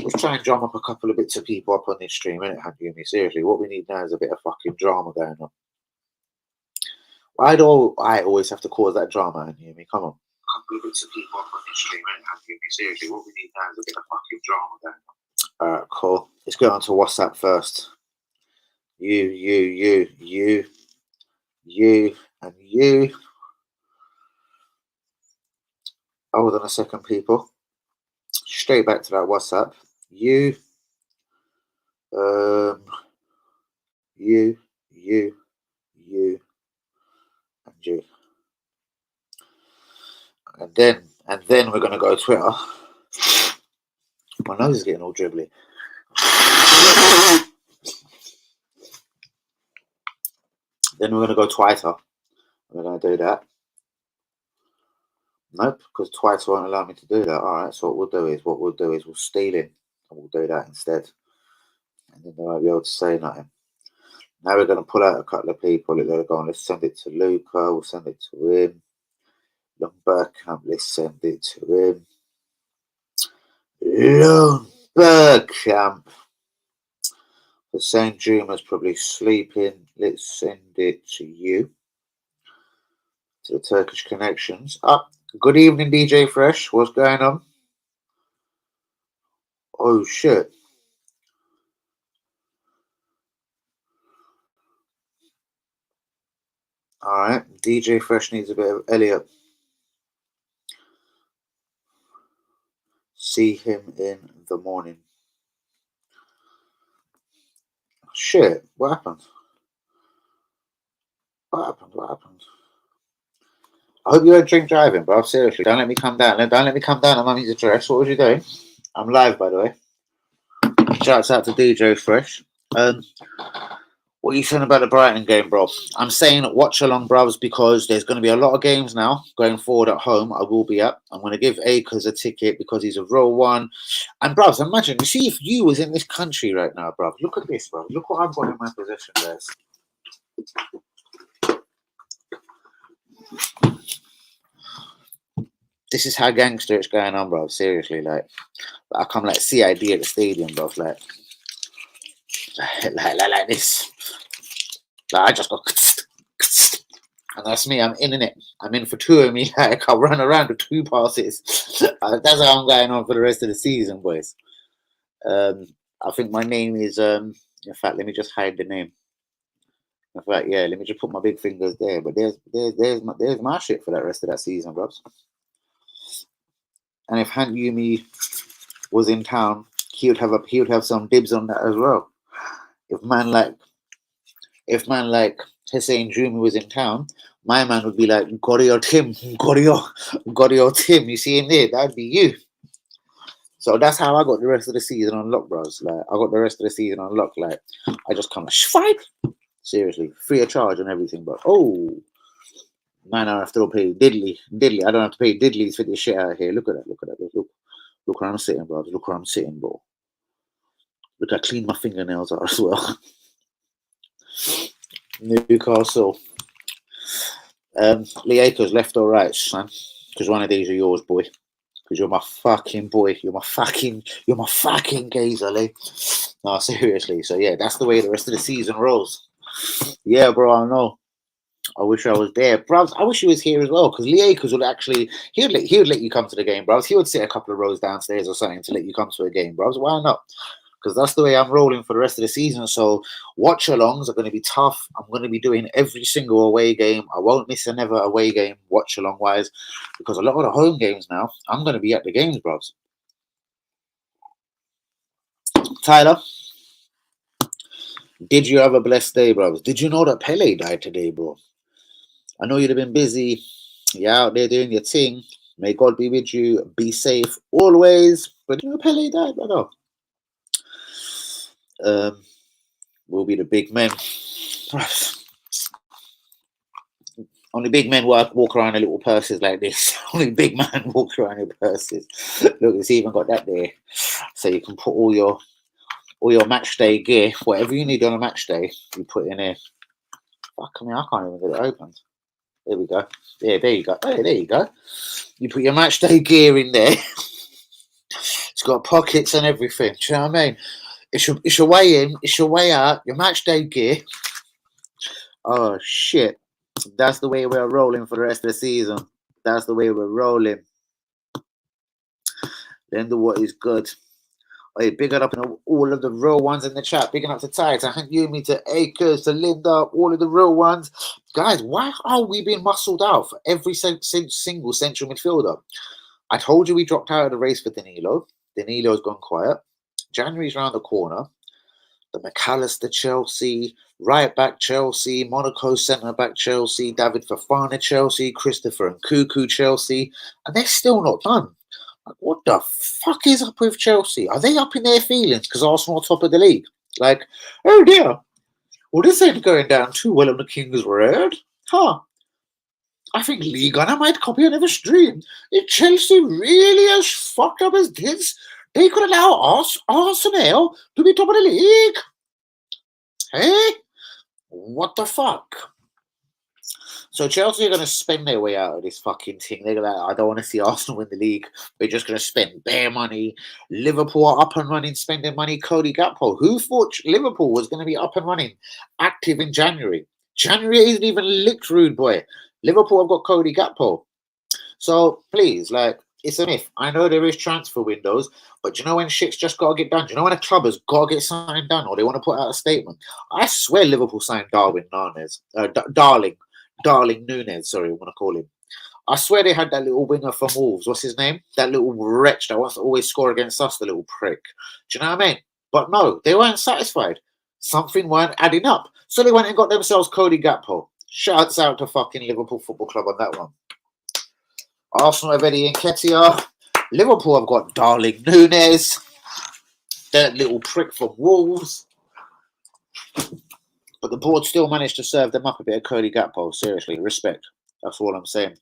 Let's try and drum up a couple of bits of people up on this stream, innit, Hanyumi? Seriously, what we need now is a bit of fucking drama going on. Why do I always have to cause that drama, Hanyumi? Come on. A couple of bits of people up on this stream, innit, Hanyumi? Seriously, what we need now is a bit of fucking drama going on. Alright, cool. Let's go on to WhatsApp first. You, and you. Hold on a second, people. Straight back to that WhatsApp. You, and you. And then we're gonna go Twitter. My nose is getting all dribbly. Then we're gonna go Twitter. We're gonna do that. Nope, because Twitter won't allow me to do that. Alright, so what we'll do is we'll steal in and we'll do that instead. And then they won't be able to say nothing. Now we're going to pull out a couple of people. Let's send it to Luca. We'll send it to him. Long Bergkamp, let's send it to him. Long Bergkamp. The same dreamer's probably sleeping. Let's send it to you. To the Turkish connections. Good evening, DJ Fresh. What's going on? Oh, shit. Alright, DJ Fresh needs a bit of Elliot. See him in the morning. Shit, what happened? What happened? I hope you don't drink driving, bro. Seriously, don't let me come down. Don't let me come down at mummy's address. What was you doing? I'm live, by the way. Shouts out to DJ Fresh. What are you saying about the Brighton game, bro? I'm saying watch along, bros, because there's going to be a lot of games now going forward at home. I will be at. I'm going to give Akers a ticket because he's a real one. And, bros, imagine, you see if you was in this country right now, bro. Look at this, bro. Look what I've got in my possession, guys. This is how gangster it's going on, bro. Seriously, like, I come like CID at the stadium, bro. Like this. Like, I just go, and that's me. I'm in it. I'm in for two of me. Like, I'll run around with two passes. That's how I'm going on for the rest of the season, boys. I think my name is. In fact, let me just hide the name. In fact, yeah, let me just put my big fingers there. But there's my shit for that rest of that season, bros. And if Hank Yumi was in town, he would have some dibs on that as well. If man like Hussein Jumi was in town, my man would be like Gorio Tim, Gorio Tim. You see him there? That'd be you. So that's how I got the rest of the season on lock, bros. Like I got the rest of the season on lock. Like I just come like fight. Seriously, free of charge and everything. But man, I have to pay diddly. I don't have to pay diddlies for this shit out here. Look at that. Look where I'm sitting, bro. Look where I'm sitting, bro. Look, I clean my fingernails out as well. Newcastle. Lee Akers, left or right, son? Because one of these are yours, boy. Because you're my fucking boy. You're my fucking gazer, Lee. No, seriously. So yeah, that's the way the rest of the season rolls. Yeah, bro, I know. I wish I was there, bros. I wish he was here as well, because Lee Akers would actually he would let you come to the game, bros. He would sit a couple of rows downstairs or something to let you come to a game, bros. Why not? Because that's the way I'm rolling for the rest of the season. So watch alongs are going to be tough. I'm going to be doing every single away game. I won't miss another away game watch along wise, because a lot of the home games now I'm going to be at the games, bros. Tyler, did you have a blessed day, bros? Did you know that Pele died today, bro? I know you'd have been busy. You're out there doing your thing. May God be with you. Be safe always. But you know, Pele died, brother. Will be the big men. Only big men walk around in little purses like this. Only big man walks around in purses. Look, it's even got that there. So you can put all your match day gear, whatever you need on a match day, you put in here. Fuck me, I can't even get it open. There we go. Yeah, there you go. Hey, there you go. You put your match day gear in there. It's got pockets and everything. Do you know what I mean? It's your way in. It's your way out. Your match day gear. Oh, shit. That's the way we're rolling for the rest of the season. That's the way we're rolling. Then the what is good. Hey, big it up in all of the real ones in the chat. Big it up to Ty, to Hank Yumi, to Akers, to Linda, all of the real ones. Guys, why are we being muscled out for every single central midfielder? I told you we dropped out of the race for Danilo. Danilo's gone quiet. January's around the corner. The McAllister Chelsea, right back Chelsea, Monaco centre back Chelsea, David Fofana Chelsea, Christopher and Nkunku Chelsea, and they're still not done. Like, what the fuck is up with Chelsea? Are they up in their feelings because Arsenal are top of the league? Like, oh dear, well, this ain't going down too well on the King's Road. Huh. I think League Gunner might copy another stream. If Chelsea really as fucked up as this, they could allow us, Arsenal, to be top of the league. Hey? What the fuck? So Chelsea are going to spend their way out of this fucking thing. They're like, I don't want to see Arsenal win the league. We're just going to spend bare money. Liverpool are up and running, spending money. Cody Gakpo. Who thought Liverpool was going to be up and running, active in January? January isn't even licked, rude boy. Liverpool have got Cody Gakpo. So please, like, it's a myth. I know there is transfer windows, but you know when shit's just got to get done? Do you know when a club has got to get something done or they want to put out a statement? I swear Liverpool signed Darling Nunes, sorry, I want to call him. I swear they had that little winger from Wolves. What's his name? That little wretch that wants to always score against us, the little prick. Do you know what I mean? But no, they weren't satisfied. Something weren't adding up. So they went and got themselves Cody Gakpo. Shouts out to fucking Liverpool Football Club on that one. Arsenal have Eddie Nketiah. Liverpool have got Darling Núñez. That little prick from Wolves. But the board still managed to serve them up a bit of Cody Gakpo. Seriously, respect. That's all I'm saying.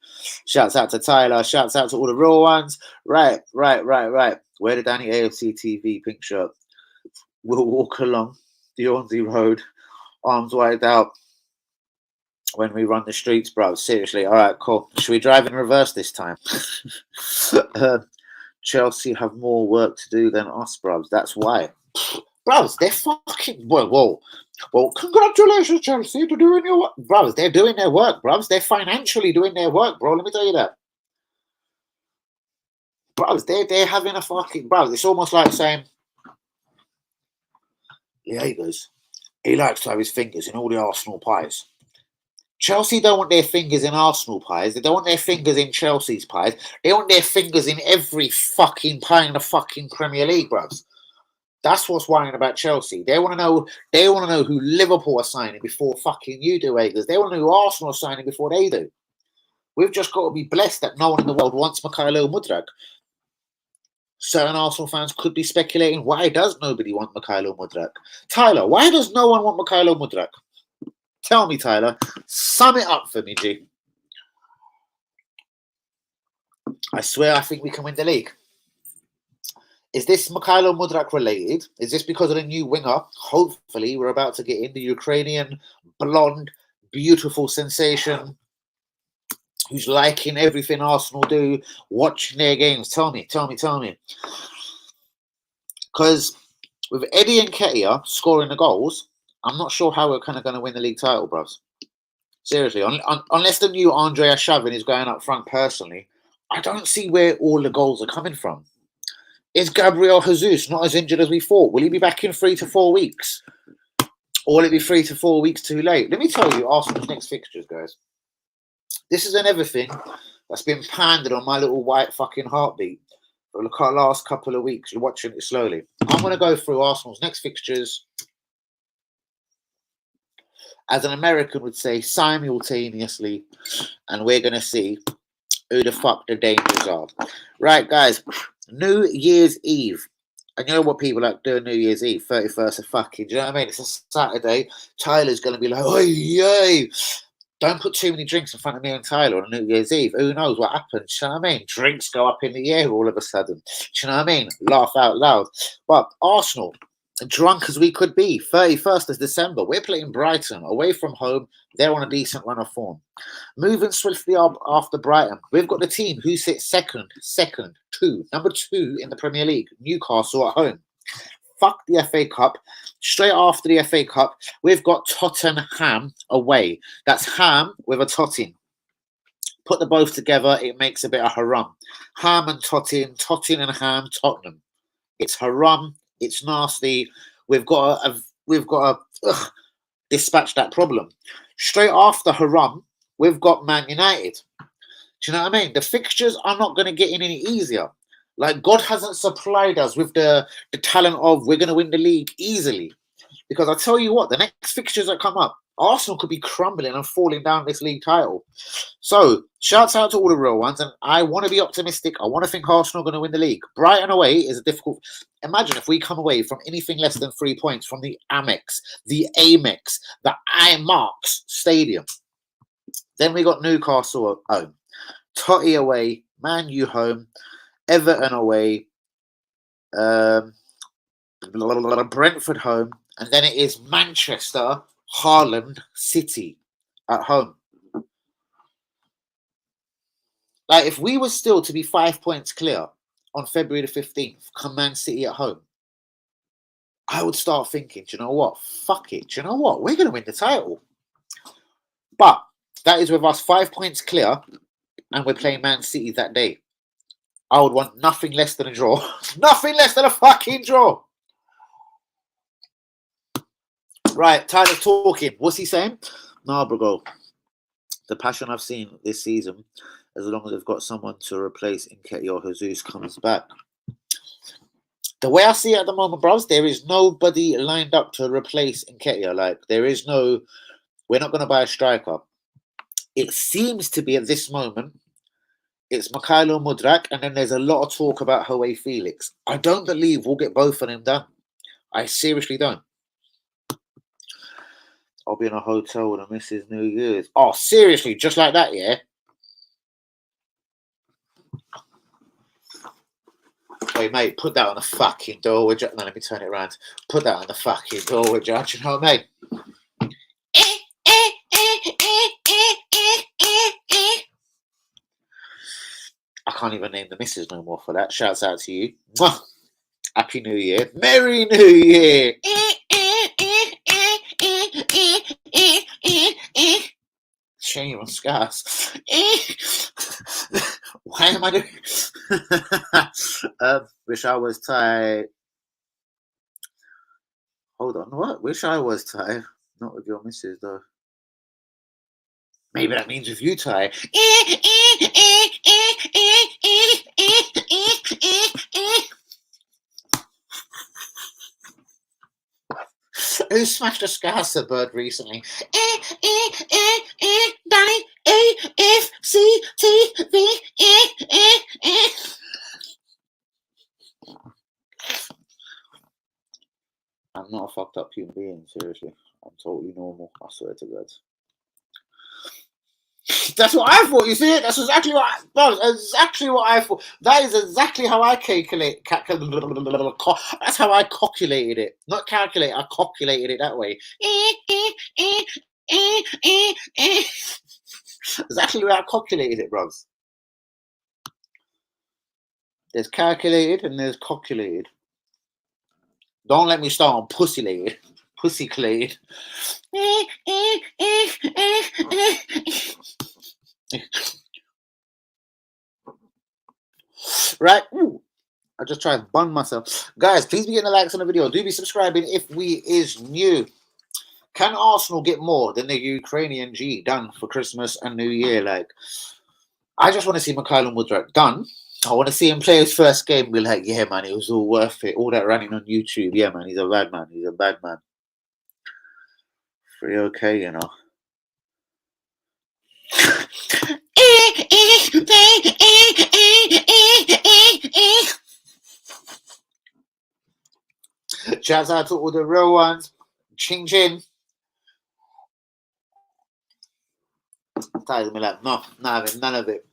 Shouts out to Tyler. Shouts out to all the real ones. Right. Where the Danny AFC TV pink shirt? We'll walk along the Ornsey Road, arms wide out, when we run the streets, bro. Seriously. All right, cool. Should we drive in reverse this time? Chelsea have more work to do than us, bros. That's why. Bros, they're fucking... Whoa. Well, congratulations, Chelsea, for doing your work. Bros, they're doing their work, bros. They're financially doing their work, bro. Let me tell you that. Bros, they're having a fucking... Bros, it's almost like saying... Yeah, he likes to have his fingers in all the Arsenal pies. Chelsea don't want their fingers in Arsenal pies. They don't want their fingers in Chelsea's pies. They want their fingers in every fucking pie in the fucking Premier League, bros. That's what's worrying about Chelsea. They want to know. They want to know who Liverpool are signing before fucking you do, Eggers. They want to know who Arsenal are signing before they do. We've just got to be blessed that no one in the world wants Mykhailo Mudryk. Certain Arsenal fans could be speculating, why does nobody want Mykhailo Mudryk? Tyler, why does no one want Mykhailo Mudryk? Tell me, Tyler. Sum it up for me, G. I swear I think we can win the league. Is this Mykhailo Mudryk related? Is this because of the new winger? Hopefully, we're about to get in the Ukrainian blonde, beautiful sensation who's liking everything Arsenal do, watching their games. Tell me. Because with Eddie Nketiah scoring the goals, I'm not sure how we're kind of going to win the league title, bros. Seriously, unless the new Andrea Shavin is going up front personally, I don't see where all the goals are coming from. Is Gabriel Jesus not as injured as we thought? Will he be back in 3 to 4 weeks? Or will it be 3 to 4 weeks too late? Let me tell you Arsenal's next fixtures, guys. This is everything that's been pandered on my little white fucking heartbeat for the last couple of weeks. You're watching it slowly. I'm going to go through Arsenal's next fixtures, as an American would say, simultaneously, and we're going to see who the fuck the dangers are. Right, guys, New Year's Eve. And you know what people like doing New Year's Eve, 31st of fucking, do you know what I mean? It's a Saturday. Tyler's going to be like, yay. Don't put too many drinks in front of me and Tyler on New Year's Eve. Who knows what happens? Do you know what I mean? Drinks go up in the air all of a sudden. Do you know what I mean? Laugh out loud. But Arsenal, drunk as we could be, 31st of December, we're playing Brighton away from home. They're on a decent run of form. Moving swiftly up after Brighton, we've got the team who sits number two in the Premier League, Newcastle at home. Fuck the FA Cup. Straight after the FA Cup, we've got Tottenham away. That's ham with a totting. Put the both together, it makes a bit of haram. Ham and totting and ham, Tottenham. It's haram. It's nasty. We've got to dispatch that problem. Straight after haram, we've got Man United. Do you know what I mean? The fixtures are not going to get any easier. Like, God hasn't supplied us with the talent of we're going to win the league easily. Because I tell you what, the next fixtures that come up, Arsenal could be crumbling and falling down this league title. So, shouts out to all the real ones. And I want to be optimistic. I want to think Arsenal are going to win the league. Brighton away is a difficult... Imagine if we come away from anything less than 3 points from the Amex, the IMAX Stadium. Then we got Newcastle at home. Totty away. Man U home. Everton away, Brentford home, and then it is Manchester, Haaland City at home. Like, if we were still to be 5 points clear on February the 15th, come Man City at home, I would start thinking, do you know what? Fuck it. Do you know what? We're going to win the title. But that is with us 5 points clear, and we're playing Man City that day. I would want nothing less than a draw. Nothing less than a fucking draw. Right, Tyler's talking. What's he saying? Nah, bro. The passion I've seen this season, as long as they've got someone to replace Nketiah or Jesus comes back. The way I see it at the moment, bros, there is nobody lined up to replace Nketiah. Like, there is no, we're not going to buy a striker. It seems to be at this moment, it's Mikhailo Mudryk, and then there's a lot of talk about Felix. I don't believe we'll get both of them done. I seriously don't. I'll be in a hotel with a Mrs. New Year's. Oh, seriously, just like that, yeah? Wait, mate, put that on the fucking door, would you? No, let me turn it around. Put that on the fucking door, would you? Do you know what I mean? I can't even name the missus no more for that. Shouts out to you. Mwah! Happy New Year. Merry New Year. Shame on scars. Why am I doing? Wish I was tight. Hold on, what? Wish I was tight. Not with your missus though. Maybe that means with you, Ty. Who smashed a Scarcer bird recently? Danny, A-F-C-T-V. I'm not a fucked up human being, seriously. I'm totally normal, I swear to God. That's what I thought, you see it? That's exactly what I thought. That is exactly how I calculate. That's how I calculated it. Not calculate, I calculated it that way. Exactly the way I calculated it, bros. There's calculated and there's calculated. Don't let me start on pussylated. Pussy-clated. Right? Ooh. I just tried to bun myself. Guys, please be getting the likes on the video. Do be subscribing if we is new. Can Arsenal get more than the Ukrainian G done for Christmas and New Year? Like, I just want to see Mikhailo Mudryk done. I want to see him play his first game. Be like, yeah, man, it was all worth it. All that running on YouTube. Yeah, man, he's a bad man. He's a bad man. Pretty okay, you know. Shouts out to all the real ones. Ching chin. Me like, no, none of it.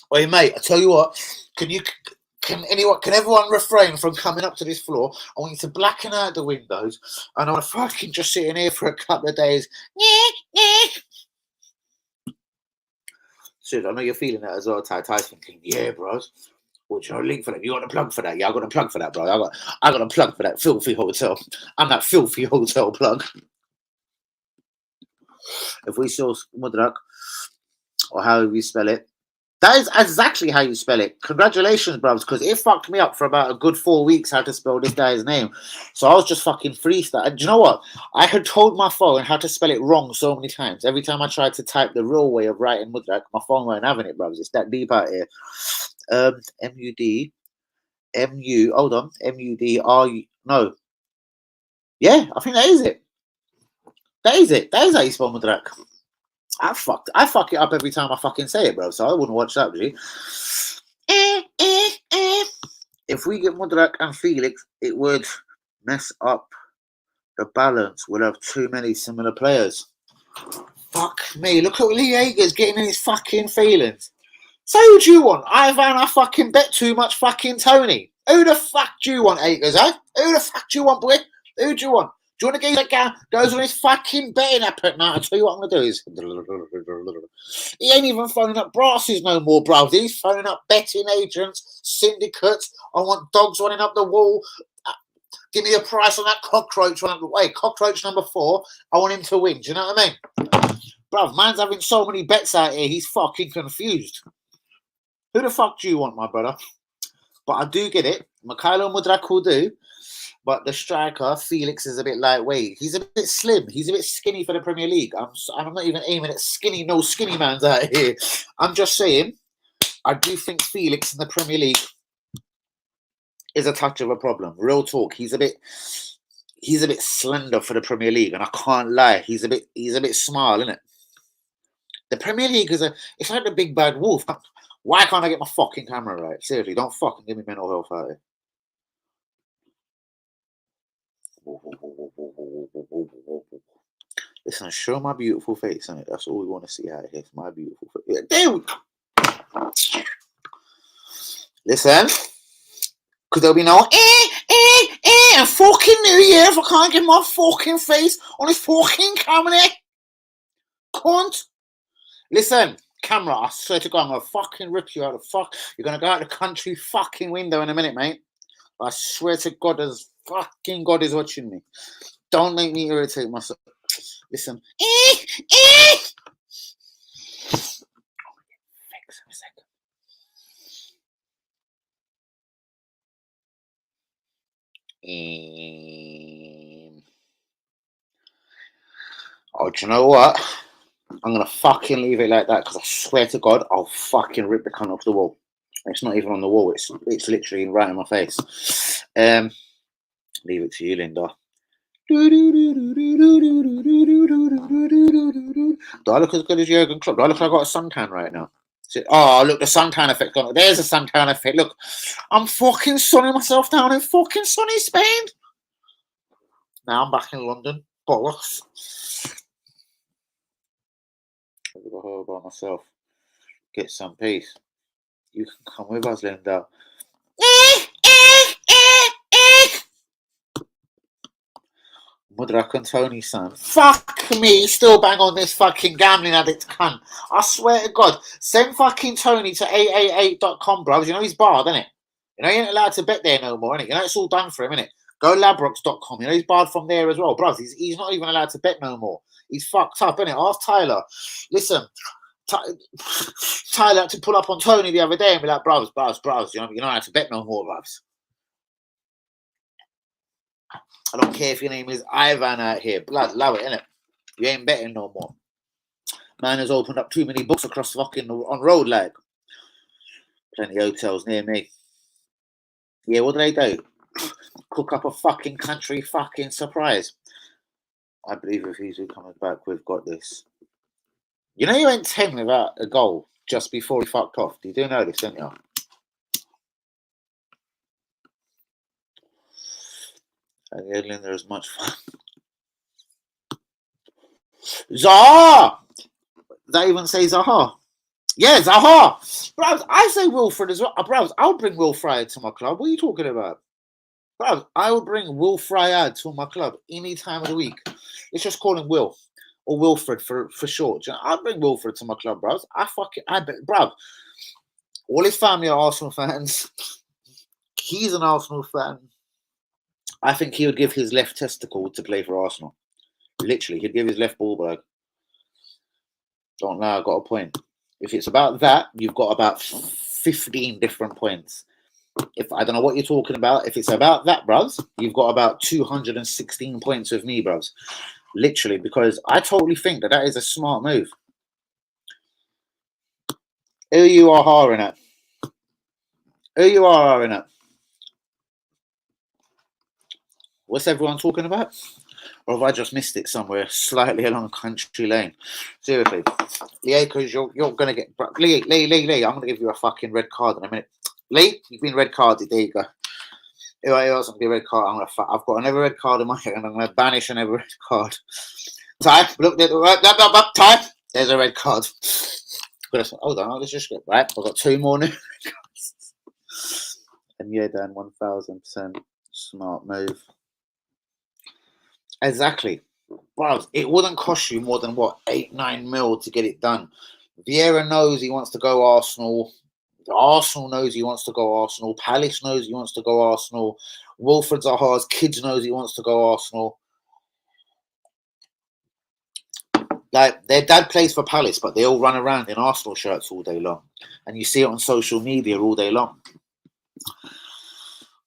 Wait, mate, I tell you what, can everyone refrain from coming up to this floor? I want you to blacken out the windows and I want to fucking just sit in here for a couple of days. Shit, I know you're feeling that as well, Ty. Ty's thinking, yeah, bros. What's your link for that? You got a plug for that? Yeah, I got a plug for that, bro. I got a plug for that filthy hotel. I'm that filthy hotel plug. If we saw Mudryk, or however you spell it, that is exactly how you spell it. Congratulations, bros, because it fucked me up for about a good 4 weeks how to spell this guy's name. So I was just fucking freestyle. And do you know what? I had told my phone how to spell it wrong so many times. Every time I tried to type the real way of writing Mudryk, my phone wasn't having it, bros. It's that deep out here. Hold on. M-U-D-R-U. No. Yeah, I think that is it. That is it. That is how you spell Mudryk. I fuck it up every time I fucking say it, bro. So I wouldn't watch that, would you? If we get Mudryk and Felix, it would mess up the balance. We'll have too many similar players. Fuck me. Look at Lee Yeager's getting in his fucking feelings. So who do you want? I fucking bet too much fucking Tony. Who the fuck do you want, Akers, eh? Who the fuck do you want, boy? Who do you want? Do you want to get that guy goes on his fucking betting app at night? I'll tell you what I'm going to do is... He ain't even phoning up brasses no more, bro. He's phoning up betting agents, syndicates. I want dogs running up the wall. Give me a price on that cockroach. Cockroach number 4. I want him to win. Do you know what I mean? Bruv, man's having so many bets out here. He's fucking confused. Who the fuck do you want, my brother? But I do get it. Mikhailo Mudryk will do. But the striker, Felix, is a bit lightweight. He's a bit slim. He's a bit skinny for the Premier League. I'm not even aiming at skinny, no skinny mans out here. I'm just saying, I do think Felix in the Premier League is a touch of a problem. Real talk. He's a bit slender for the Premier League, and I can't lie. He's a bit small, isn't it? The Premier League it's like the big bad wolf. Why can't I get my fucking camera right? Seriously, don't fucking give me mental health out here. Listen, show my beautiful face, innit? That's all we want to see out here. My beautiful face. Yeah, there we go. Listen, because there'll be no and fucking New Year if I can't get my fucking face on this fucking camera. Cunt. Listen, camera, I swear to God, I'm gonna fucking rip you out of fuck. You're gonna go out the country fucking window in a minute, mate. I swear to God, as fucking God is watching me. Don't make me irritate myself. Listen. Oh, do you know what? I'm gonna fucking leave it like that because I swear to God, I'll fucking rip the cunt off the wall. It's not even on the wall. It's literally right in my face. Leave it to you, Linda. Do I look as good as Jurgen Klopp? Do I look like I got a suntan right now? Oh, look, the suntan effect on it. There's a suntan effect. Look, I'm fucking sunning myself down in fucking sunny Spain. Now I'm back in London. Bollocks. I've got to by myself. Get some peace. You can come with us, Linda. Mudryk and Tony's son. Fuck me, still bang on this fucking gambling addict cunt. I swear to God, send fucking Tony to 888.com, bro. You know he's barred, isn't it? You know he ain't allowed to bet there no more, innit? You know it's all done for him, innit? Go Labrocks.com. You know he's barred from there as well, bro. He's not even allowed to bet no more. He's fucked up, innit? Ask Tyler. Listen, Tyler had to pull up on Tony the other day and be like, bros. You know, you're not allowed to bet no more, bros. I don't care if your name is Ivan out here. Blood, love it, innit? You ain't betting no more. Man has opened up too many books across fucking on road, like. Plenty of hotels near me. Yeah, what do they do? Cook up a fucking country fucking surprise. I believe if he's coming back, we've got this. You know he went 10 without a goal just before he fucked off. You do know this, don't you? There's much fun. Zaha! They even say Zaha. Yeah, Zaha. Bros, I say Wilfred as well. Bros, I'll bring Will Fry to my club. What are you talking about? Bros, I would bring Will Fry to my club any time of the week. Let's just call him Will. Or Wilfred for short. I'll bring Wilfred to my club, bros. I bet, bro. All his family are Arsenal fans. He's an Arsenal fan. I think he would give his left testicle to play for Arsenal. Literally, he'd give his left ball back. Don't lie, I got a point. If it's about that, you've got about 15 different points. If I don't know what you're talking about, if it's about that, bros, you've got about 216 points with me, bros. Literally, because I totally think that is a smart move. Who you are hiring at? Who you are hiring at? What's everyone talking about? Or have I just missed it somewhere slightly along country lane? Seriously. Lee, because you're going to get... Lee, I'm going to give you a fucking red card in a minute. Lee, you've been red carded. There you go. Who else going to be a red card? I've got another red card in my head and I'm going to banish another red card. Type. Look, type. There's a red card. Hold on, let's just get right. I've got 2 more new red cards. And yeah, Dan, 1000% smart move. Exactly. Bro, it wouldn't cost you more than, 8-9 mil to get it done. Vieira knows he wants to go Arsenal. Arsenal knows he wants to go Arsenal. Palace knows he wants to go Arsenal. Wilfred Zaha's kids knows he wants to go Arsenal. Like, their dad plays for Palace, but they all run around in Arsenal shirts all day long. And you see it on social media all day long.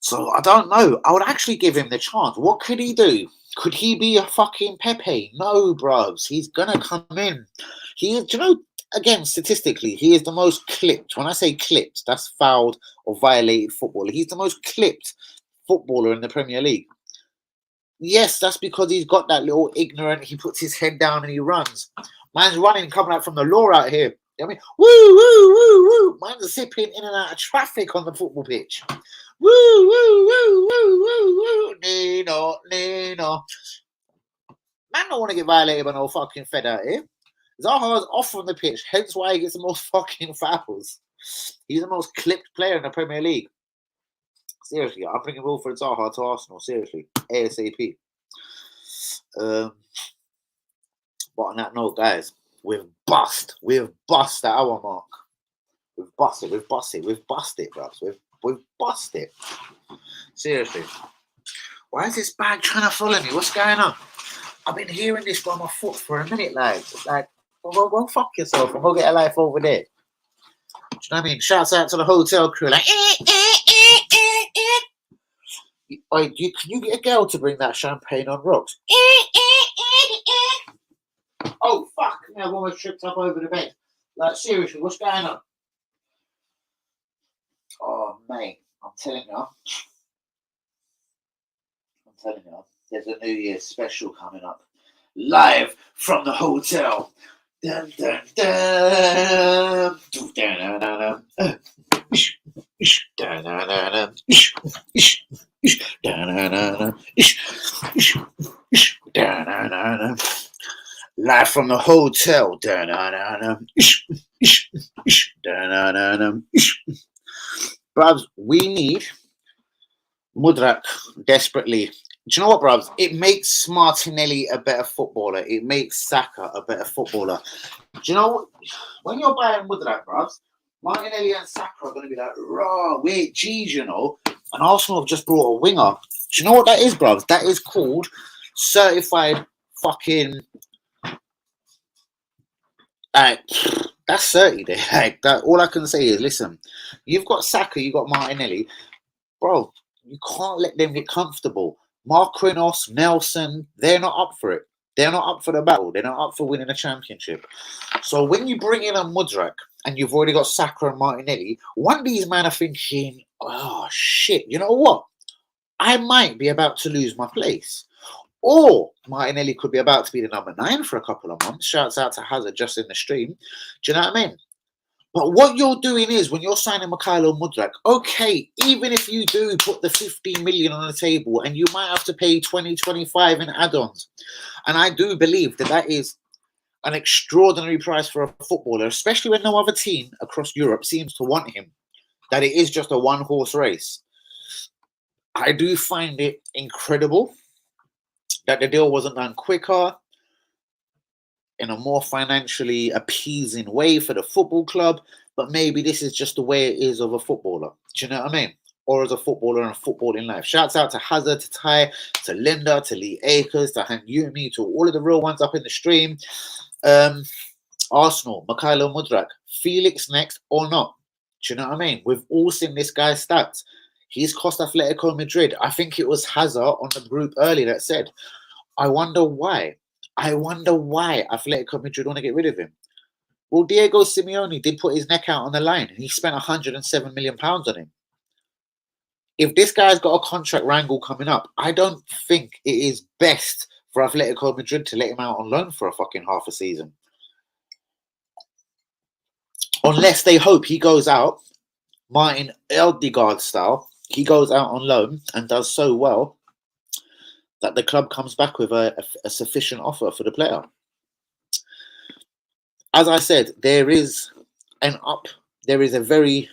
So, I don't know. I would actually give him the chance. What could he do? Could he be a fucking Pepe? No, bros. He's going to come in. Do you know, Again, statistically, he is the most clipped. When I say clipped, that's fouled or violated footballer. He's the most clipped footballer in the Premier League. Yes, that's because he's got that little ignorant, he puts his head down and he runs. Man's running, coming out from the law out here. I mean, woo, woo, woo, woo. Man's zipping in and out of traffic on the football pitch. Woo, woo, woo, woo, woo, woo. Nino, Nino. Man don't want to get violated by no fucking fed out here. Zaha's off from the pitch, hence why he gets the most fucking fouls. He's the most clipped player in the Premier League. Seriously, I'm bringing Wilfred Zaha to Arsenal. Seriously, ASAP. But on that note, guys, we've bust that hour mark. We've busted, bruv. We've busted. Seriously. Why is this bag trying to follow me? What's going on? I've been hearing this by my foot for a minute, like, well, go fuck yourself and go get a life over there. Do you know what I mean? Shouts out to the hotel crew, like, can you get a girl to bring that champagne on rocks? Oh, fuck. Now woman tripped up over the bed. Like, seriously, what's going on? Oh, mate, I'm telling you, there's a New Year's special coming up. Live from the hotel. Dun, dun, dun. Dun, dun, dun, dun. Live from the hotel. Bruvs, we need Mudryk desperately. Do you know what, bruvs? It makes Martinelli a better footballer. It makes Saka a better footballer. Do you know what? When you're buying Mudryk, bruvs, Martinelli and Saka are going to be like, raw, we're G's, you know. And Arsenal have just brought a winger. Do you know what that is, bruvs? That is called certified fucking... Like, that's 30 there. Like, that, all I can say is, listen, you've got Saka, you've got Martinelli. Bro, you can't let them get comfortable. Marquinhos, Nelson, they're not up for it. They're not up for the battle. They're not up for winning a championship. So when you bring in a Mudryk and you've already got Saka and Martinelli, one of these men are thinking, oh, shit, you know what? I might be about to lose my place. Or Martinelli could be about to be the number 9 for a couple of months. Shouts out to Hazard just in the stream. Do you know what I mean? But what you're doing is, when you're signing Mykhailo Mudryk, okay, even if you do put the 15 million on the table and you might have to pay 20, 25 in add-ons, and I do believe that that is an extraordinary price for a footballer, especially when no other team across Europe seems to want him, that it is just a one-horse race. I do find it incredible that the deal wasn't done quicker, in a more financially appeasing way for the football club, but maybe this is just the way it is of a footballer. Do you know what I mean? Or as a footballer in footballing life. Shouts out to Hazard, to Ty, to Linda, to Lee Akers, to Han Yumi, to all of the real ones up in the stream. Arsenal, Mykhailo Mudryk, Felix next or not? Do you know what I mean? We've all seen this guy's stats. He's cost Atletico Madrid. I think it was Hazard on the group earlier that said, I wonder why Atletico Madrid want to get rid of him. Well, Diego Simeone did put his neck out on the line and he spent £107 million on him. If this guy's got a contract wrangle coming up, I don't think it is best for Atletico Madrid to let him out on loan for a fucking half a season. Unless they hope he goes out, Martin Odegaard style, he goes out on loan and does so well that the club comes back with a sufficient offer for the player. As I said, there is a very...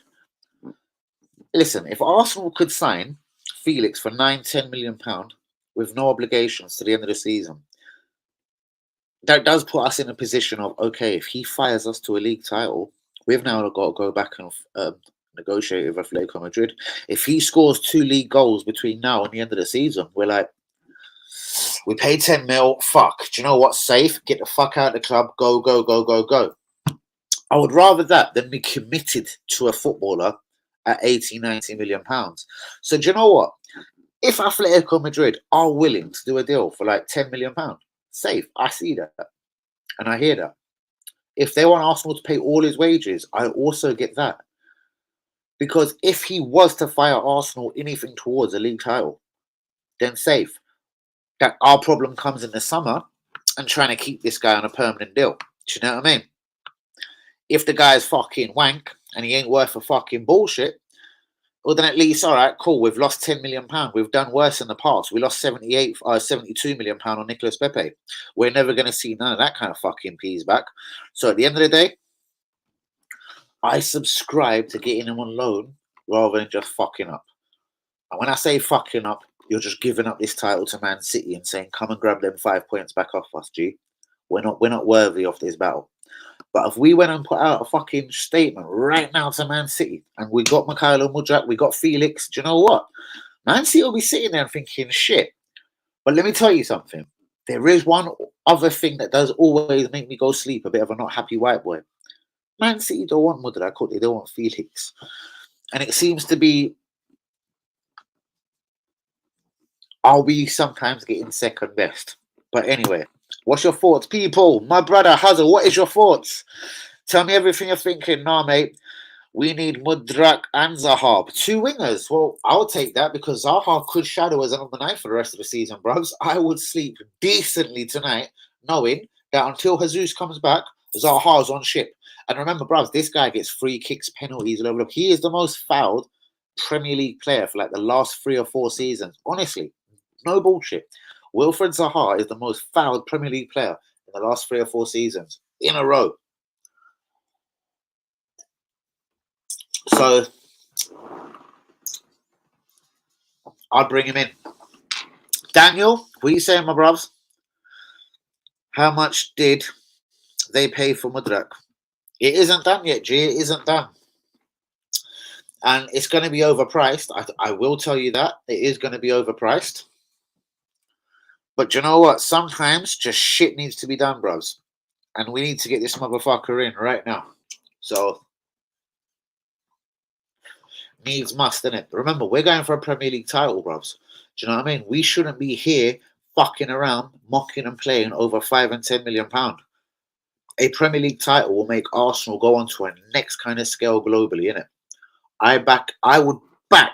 Listen, if Arsenal could sign Felix for £9-10 million with no obligations to the end of the season, that does put us in a position of, okay, if he fires us to a league title, we've now got to go back and negotiate with Atletico Madrid. If he scores 2 league goals between now and the end of the season, we're like, we paid 10 mil, fuck. Do you know what's safe? Get the fuck out of the club, go, go, go, go, go. I would rather that than be committed to a footballer at 80-90 million pounds. So do you know what? If Atletico Madrid are willing to do a deal for like 10 million pounds, safe. I see that and I hear that. If they want Arsenal to pay all his wages, I also get that. Because if he was to fire Arsenal anything towards a league title, then safe. That our problem comes in the summer and trying to keep this guy on a permanent deal. Do you know what I mean? If the guy's fucking wank and he ain't worth a fucking bullshit, well then at least, all right, cool, we've lost £10 million. We've done worse in the past. We lost £72 million on Nicolas Pepe. We're never going to see none of that kind of fucking peas back. So at the end of the day, I subscribe to getting him on loan rather than just fucking up. And when I say fucking up, you're just giving up this title to Man City and saying, come and grab them 5 points back off us, G. We're not worthy of this battle. But if we went and put out a fucking statement right now to Man City, and we got Mudryk, we got Felix, do you know what? Man City will be sitting there and thinking, shit. But let me tell you something. There is one other thing that does always make me go sleep, a bit of a not happy white boy. Man City don't want Mudryk, they don't want Felix. And it seems to be, I'll be sometimes getting second best. But anyway, what's your thoughts, people? My brother Hazel, what is your thoughts? Tell me everything you're thinking. Nah, mate, we need Mudryk and Zaha. 2 wingers. Well, I'll take that because Zaha could shadow as a number 9 for the rest of the season, brugs. I would sleep decently tonight knowing that until Jesus comes back, Zaha's on ship. And remember, brugs, this guy gets free kicks, penalties, all over. He is the most fouled Premier League player for like the last 3 or 4 seasons. Honestly, no bullshit. Wilfred Zaha is the most fouled Premier League player in the last 3 or 4 seasons in a row. So I'll bring him in. Daniel, what are you saying, my bruvs? How much did they pay for Mudryk? It isn't done yet, G. It isn't done. And it's going to be overpriced. I will tell you that. It is going to be overpriced. But you know what? Sometimes just shit needs to be done, bros. And we need to get this motherfucker in right now. So, needs must, innit? Remember, we're going for a Premier League title, bros. Do you know what I mean? We shouldn't be here fucking around, mocking and playing over £5 and £10 million. A Premier League title will make Arsenal go on to a next kind of scale globally, innit? I would back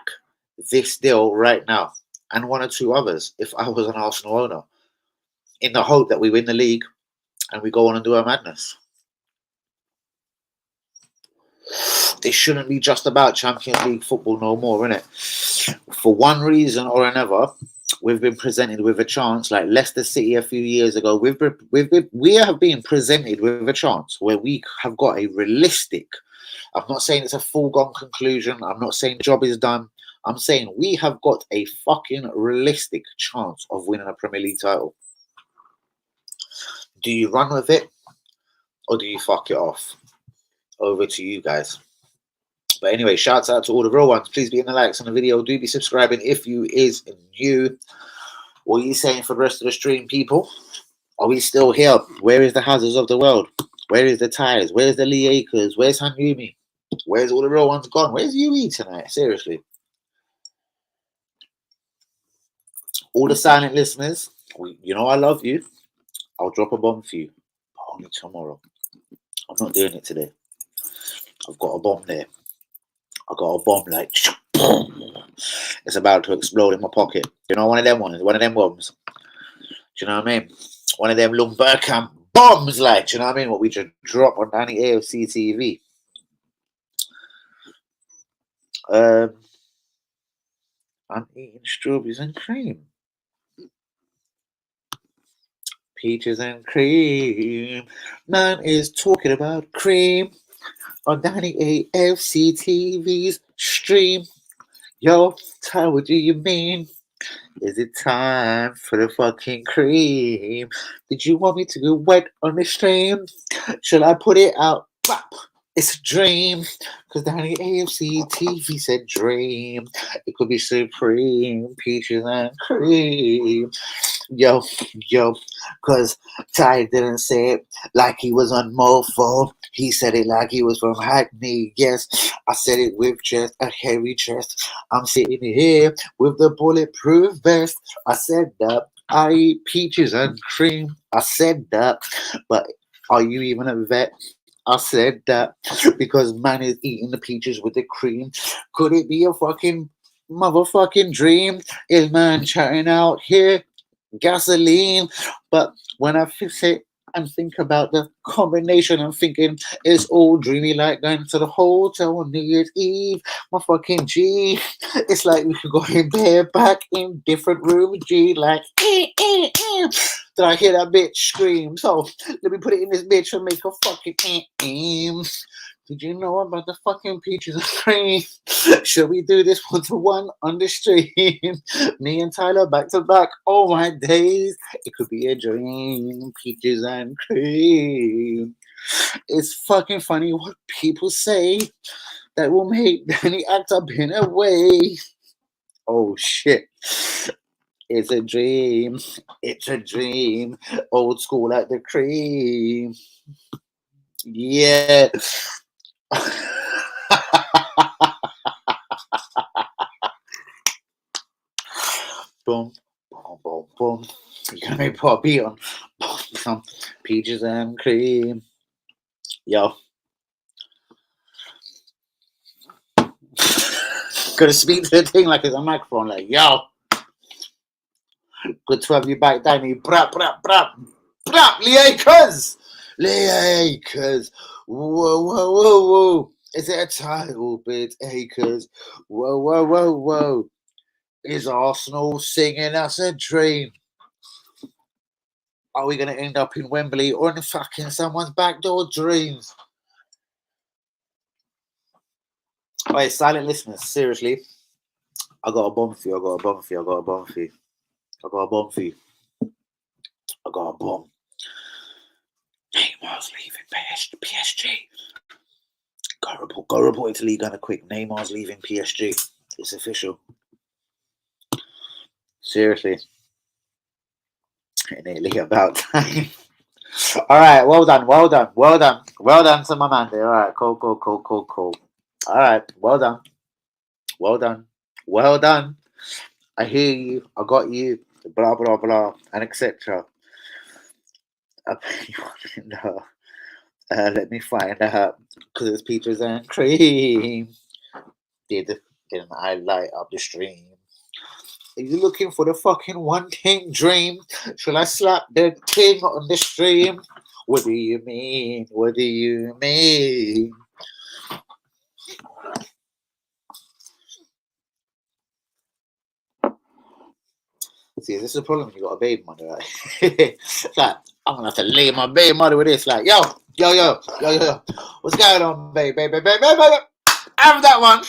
this deal right now and 1 or 2 others if I was an Arsenal owner, in the hope that we win the league and we go on and do our madness. It shouldn't be just about Champions League football no more, innit? For one reason or another, we've been presented with a chance, like Leicester City a few years ago. We have been presented with a chance where we have got a realistic. I'm not saying it's a foregone conclusion. I'm not saying the job is done. I'm saying we have got a fucking realistic chance of winning a Premier League title. Do you run with it or do you fuck it off? Over to you guys. But anyway, shouts out to all the real ones. Please be hitting the likes on the video. Do be subscribing if you is new. What are you saying for the rest of the stream, people? Are we still here? Where is the Hazards of the world? Where is the Tyres? Where's the Lee Akers? Where's Hanumi? Where's all the real ones gone? Where's UE tonight? Seriously. All the silent listeners, you know I love you. I'll drop a bomb for you. But only tomorrow. I'm not doing it today. I've got a bomb there. I got a bomb like it's about to explode in my pocket. You know, one of them bombs. Do you know what I mean? One of them Lumbercamp bombs, like, do you know what I mean? What we just drop on any AFC TV. I'm eating strawberries and cream. Peaches and cream. Man is talking about cream on 98 AFC TV's stream. Yo, Ty, what do you mean? Is it time for the fucking cream? Did you want me to go wet on the stream? Shall I put it out? Bop. It's a dream. Because Danny AFC TV said dream. It could be supreme. Peaches and cream. Yo, because Ty didn't say it like he was on Mofo. He said it like he was from Hackney. Yes, I said it with just a hairy chest. I'm sitting here with the bulletproof vest. I said that I eat peaches and cream. I said that, but Are you even a vet? I said that because man is eating the peaches with the cream. Could it be a fucking motherfucking dream? Is man chatting out here? Gasoline. But when I fix it and think about the combination, I'm thinking it's all dreamy like going to the hotel on New Year's Eve. My fucking G. It's like we could go in bareback in different rooms, G, like did I hear that bitch scream? So let me put it in this bitch and make a fucking Did you know about the fucking peaches and cream? Should we do this 1-to-1 on the stream? Me and Tyler back to back. Oh my days. It could be a dream. Peaches and cream. It's fucking funny what people say that will make Danny act up in a way. Oh shit. It's a dream. It's a dream. Old school like the cream. Yeah. Boom, boom, boom, boom. You're gonna put a beat on some peaches and cream. Yo. Gonna speak to the thing like it's a microphone, like, yo. Good to have you back, Danny. Brap, brap, brap. Brap, Leakers! Leakers. Whoa, whoa, whoa, whoa. Is it a title bid, Acres? Whoa, whoa, whoa, whoa. Is Arsenal singing us a dream? Are we going to end up in Wembley or in fucking someone's backdoor dreams? Wait, silent listeners, seriously. I got a bomb for you. I got a bomb for you. I got a bomb for you. I got a bomb for you. I got a bomb. Neymar's leaving PSG. Go report it to League Gunner quick. Neymar's leaving PSG. It's official. Seriously. Nearly about time. Alright, well done to my man there. Alright, cool. Alright, well done. I hear you, I got you, blah blah blah, and etc. Let me find out, because it's peaches and cream. Didn't I light up the stream? Are you looking for the fucking one thing dream? Shall I slap the king on the stream? What do you mean? What do you mean? See, this is the problem when you got a baby mother, right? It's like, I'm gonna have to lay my baby mother with this. Like, yo. What's going on, baby? Have that one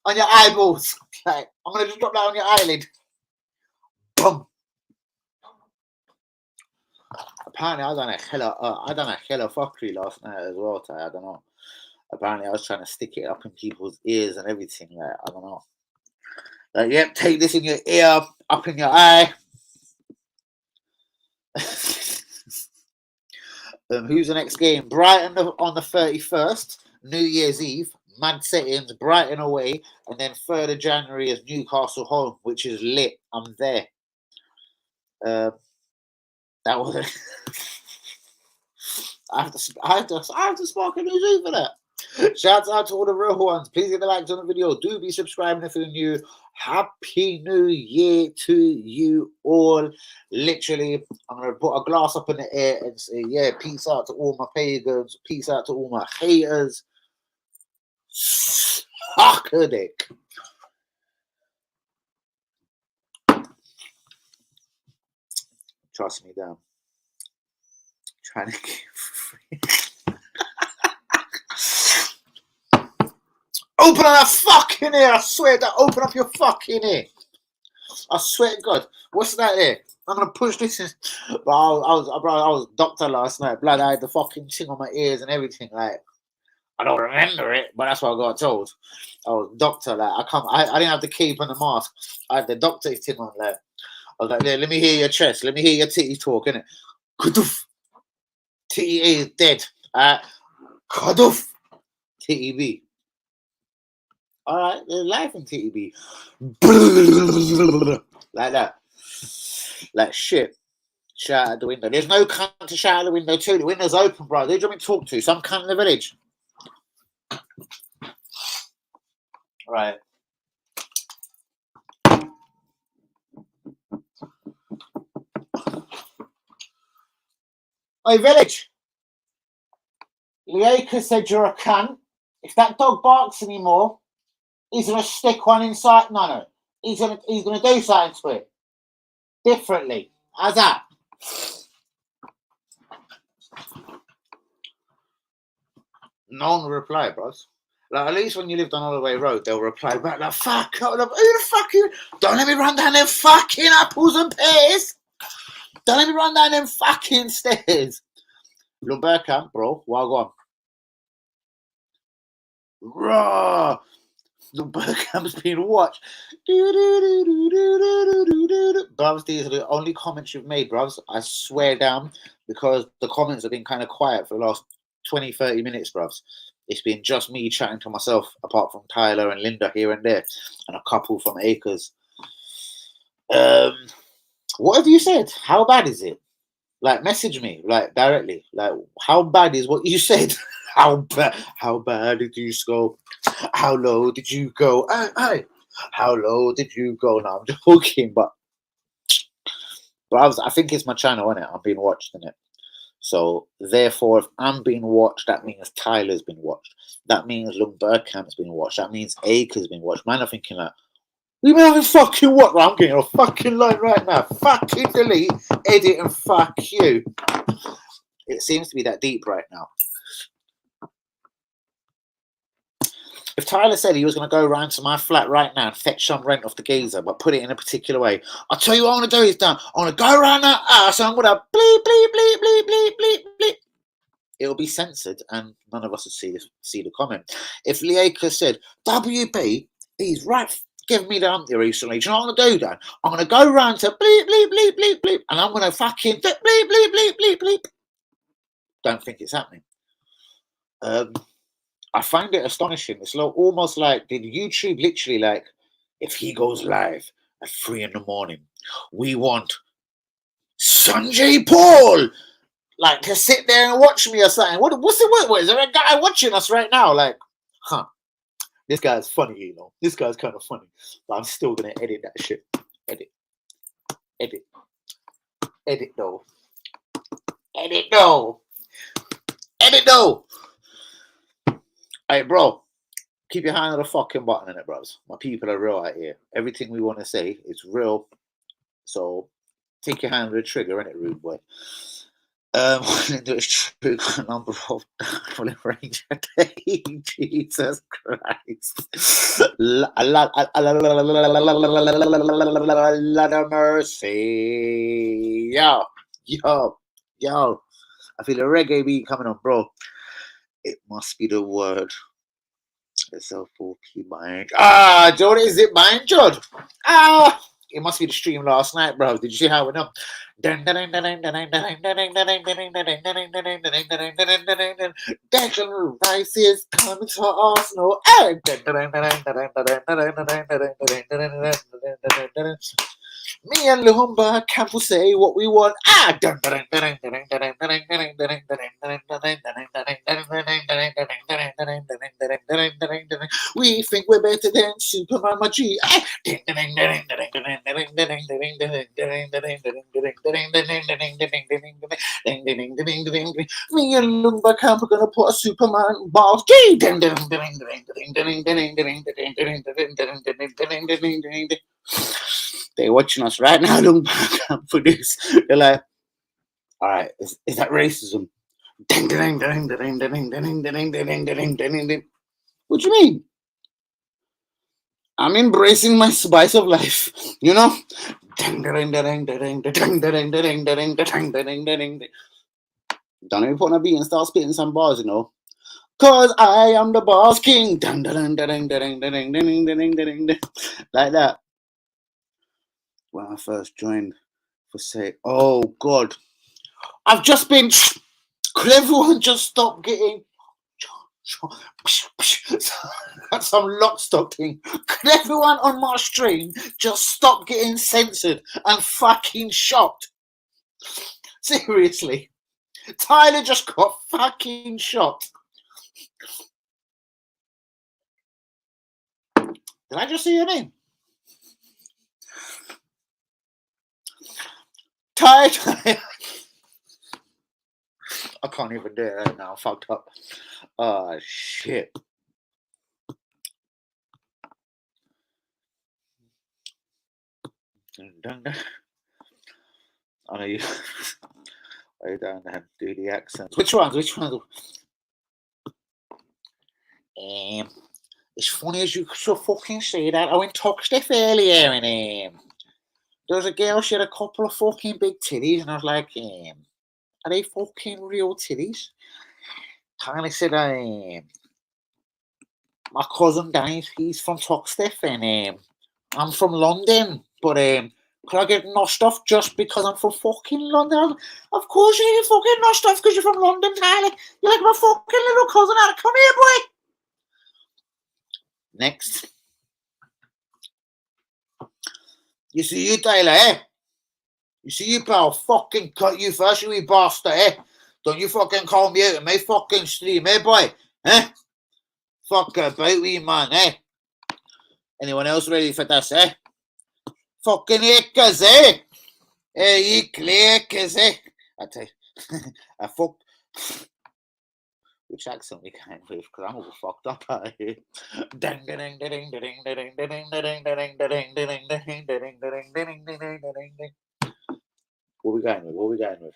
on your eyeballs. Like, I'm gonna just drop that on your eyelid. Boom. Apparently, I done a hella fuckery last night as well. I don't know. Apparently, I was trying to stick it up in people's ears and everything. Like, I don't know. Like, yep, take this in your ear, up in your eye. Who's the next game? Brighton on the 31st, New Year's Eve, mad settings, Brighton away, and then 3rd of January is Newcastle home, which is lit. I'm there. That was it. I have to spark a new zoo for that. Shouts out to all the real ones. Please hit the likes on the video. Do be subscribing if you're new. Happy New Year to you all. Literally, I'm going to put a glass up in the air and say, yeah, peace out to all my pagans. Peace out to all my haters. Suck a dick. Trust me, damn. Trying to get free. Open up that fucking ear! I swear to open up your fucking ear! I swear to God. What's that there? I'm gonna push this in. But I was doctor last night. Blood, I had the fucking thing on my ears and everything. Like, I don't remember it, but that's what I got told. I was doctor. Like, I didn't have the cape and the mask. I had the doctor thing on. Like, I was like, yeah, let me hear your chest. Let me hear your titty talk, innit? Kadoof. Titty A is dead. Kadoof. Titty B. Alright, there's life in TTB. Like that. Like shit. Shout out the window. There's no cunt to shout out the window too. The window's open, bro. Who do you want me to talk to? Some cunt in the village. Right. Hey, village. Lieka said you're a cunt. If that dog barks anymore, he's gonna stick one inside. No. He's gonna do something to it differently. How's that? No one will reply, bros. Like, at least when you lived on Holloway Road, they'll reply back like, fuck, who the fuck you? Don't let me run down them fucking apples and pears. Don't let me run down them fucking stairs. Lumbercamp, bro, well gone. Raw. Lumbercamp's been watched. Bruvs, these are the only comments you've made, bruvs. I swear down, because the comments have been kind of quiet for the last 20, 30 minutes, bruvs. It's been just me chatting to myself, apart from Tyler and Linda here and there, and a couple from Acres. What have you said? How bad is it? Like, message me, like, directly. Like, how bad is what you said? How bad did you go? How low did you go? Hey, how low did you go? Now I'm joking, but I think it's my channel, isn't it? I'm being watched in it. So therefore, if I'm being watched, that means Tyler's been watched. That means Lumbercamp's been watched. That means Acres been watched. Man, I'm thinking like, we been having fucking what? I'm getting a fucking line right now. Fucking delete, edit, and fuck you. It seems to be that deep right now. If Tyler said he was going to go round to my flat right now and fetch some rent off the geezer, but put it in a particular way, I'll tell you what I'm going to do is done. I'm going to go around that house and I'm going to bleep, bleep, bleep, bleep, bleep, bleep, bleep. It'll be censored and none of us will see the comment. If Lieka said, WB, he's right giving me the humpty recently, do you know what I'm going to do then? I'm going to go round to bleep, bleep, bleep, bleep, bleep, and I'm going to fucking bleep, bleep, bleep, bleep, bleep, bleep. Don't think it's happening. I find it astonishing. It's almost like, did YouTube literally like, if he goes live at 3 a.m, we want Sanjay Paul like to sit there and watch me or something. What's the word? Is there a guy watching us right now? Like, this guy's funny, you know. This guy's kind of funny. But I'm still gonna edit that shit. Edit though. Hey, bro, keep your hand on the fucking button in it, bros. My people are real out here. Everything we want to say is real. So take your hand on the trigger, innit, rude boy. It's true number of range a day. Jesus Christ. Lot of mercy. Yo. I feel a reggae beat coming on, bro. It must be the word. It's a funky mind. John, is it mine, John? It must be the stream last night, bro. Did you see how it went up? Declan Rice is coming to Arsenal. Me and Lumba Camp will say what we want. We think we're better than Superman, my G. Me and Lumba Camp are gonna put a Superman balls. They're watching us right now, Lumba Camp for this. They're like, all right, is that racism? What do you mean? I'm embracing my spice of life, you know? Don't even put on a beat and start spitting some bars, you know? Cause I am the boss king. Like that. When I first joined for say, oh God, I've just been, could everyone just stop getting that's some lock stock thing. Could everyone on my stream just stop getting censored and fucking shocked? Seriously. Tyler just got fucking shot. Did I just see your name? Tyler. I can't even do it right now. I'm fucked up. Oh, shit. I know you. I don't know how to do the accents. Which ones? It's funny as you should fucking say that. I went talk stuff earlier and there was a girl, she had a couple of fucking big titties and I was like, are they fucking real titties? Tyler said, my cousin Danny, he's from Toxteth and I'm from London, but could I get noshed off just because I'm from fucking London? Of course you get fucking noshed off because you're from London, Tyler. You're like my fucking little cousin. Come here, boy. Next. You see you, Tyler, You see you, pal. Fucking cut you first, you wee bastard, Don't you fucking call me out in my fucking stream, boy? Fuck about, wee man, Anyone else ready for this, Fucking acres, you clickers, I tell you, I fuck. Which accent we can't with, because I'm all fucked up out here. Ding ding ding ding ding ding ding ding ding ding ding ding ding ding. What we going with?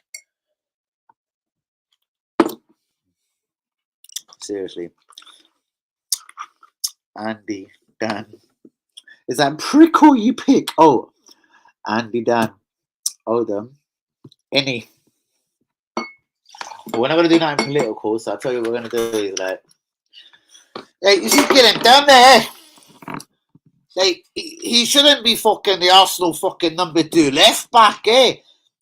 Seriously. Andy, Dan. Is that prickle you pick? Oh, Andy, Dan. Oh, them. Any. But we're not going to do nothing political, so I'll tell you what we're going to do is like, hey, you see getting down there? Like, he shouldn't be fucking the Arsenal fucking number 2 left back,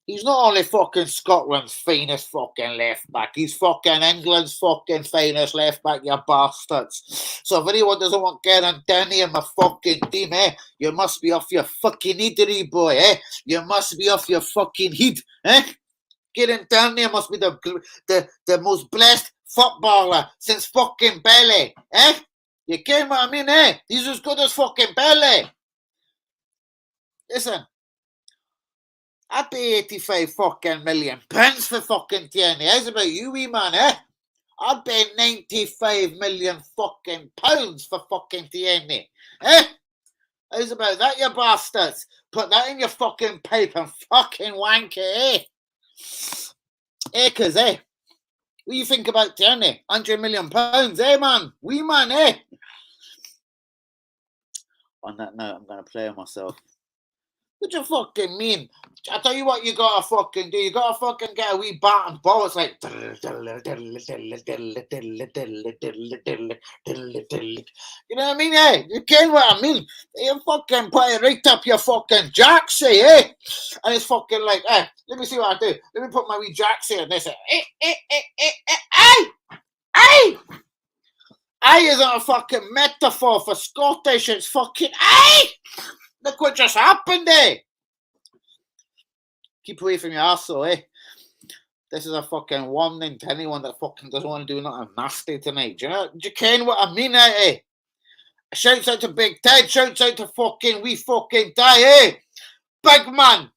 He's not only fucking Scotland's finest fucking left back, he's fucking England's fucking finest left back, you bastards. So if anyone doesn't want Garen Denny in my fucking team, you must be off your fucking headery, boy, You must be off your fucking heat, Garen Denny must be the most blessed footballer since fucking Belly, You get what I mean, He's as good as fucking Belly. Listen. I'd pay 85 fucking million pounds for fucking Tierney. How's about you, wee man, I'd pay 95 million fucking pounds for fucking Tierney, How's about that, you bastards? Put that in your fucking pipe and fucking wank it, Cause, What do you think about Tierney? 100 million pounds, man? Wee man, On that note, I'm going to play on myself. What you fucking mean? I tell you what you gotta fucking do. You gotta fucking get a wee bat and ball. It's like, you know what I mean? You get what I mean? You fucking put it right up your fucking jacksie, And it's fucking like, let me see what I do. Let me put my wee jacksie in this. Isn't a fucking metaphor for Scottish. It's fucking Look what just happened, Keep away from your arsehole, This is a fucking warning to anyone that fucking doesn't want to do nothing nasty tonight. Do you ken what I mean, Shouts out to Big Ted. Shouts out to fucking wee fucking die, Big man,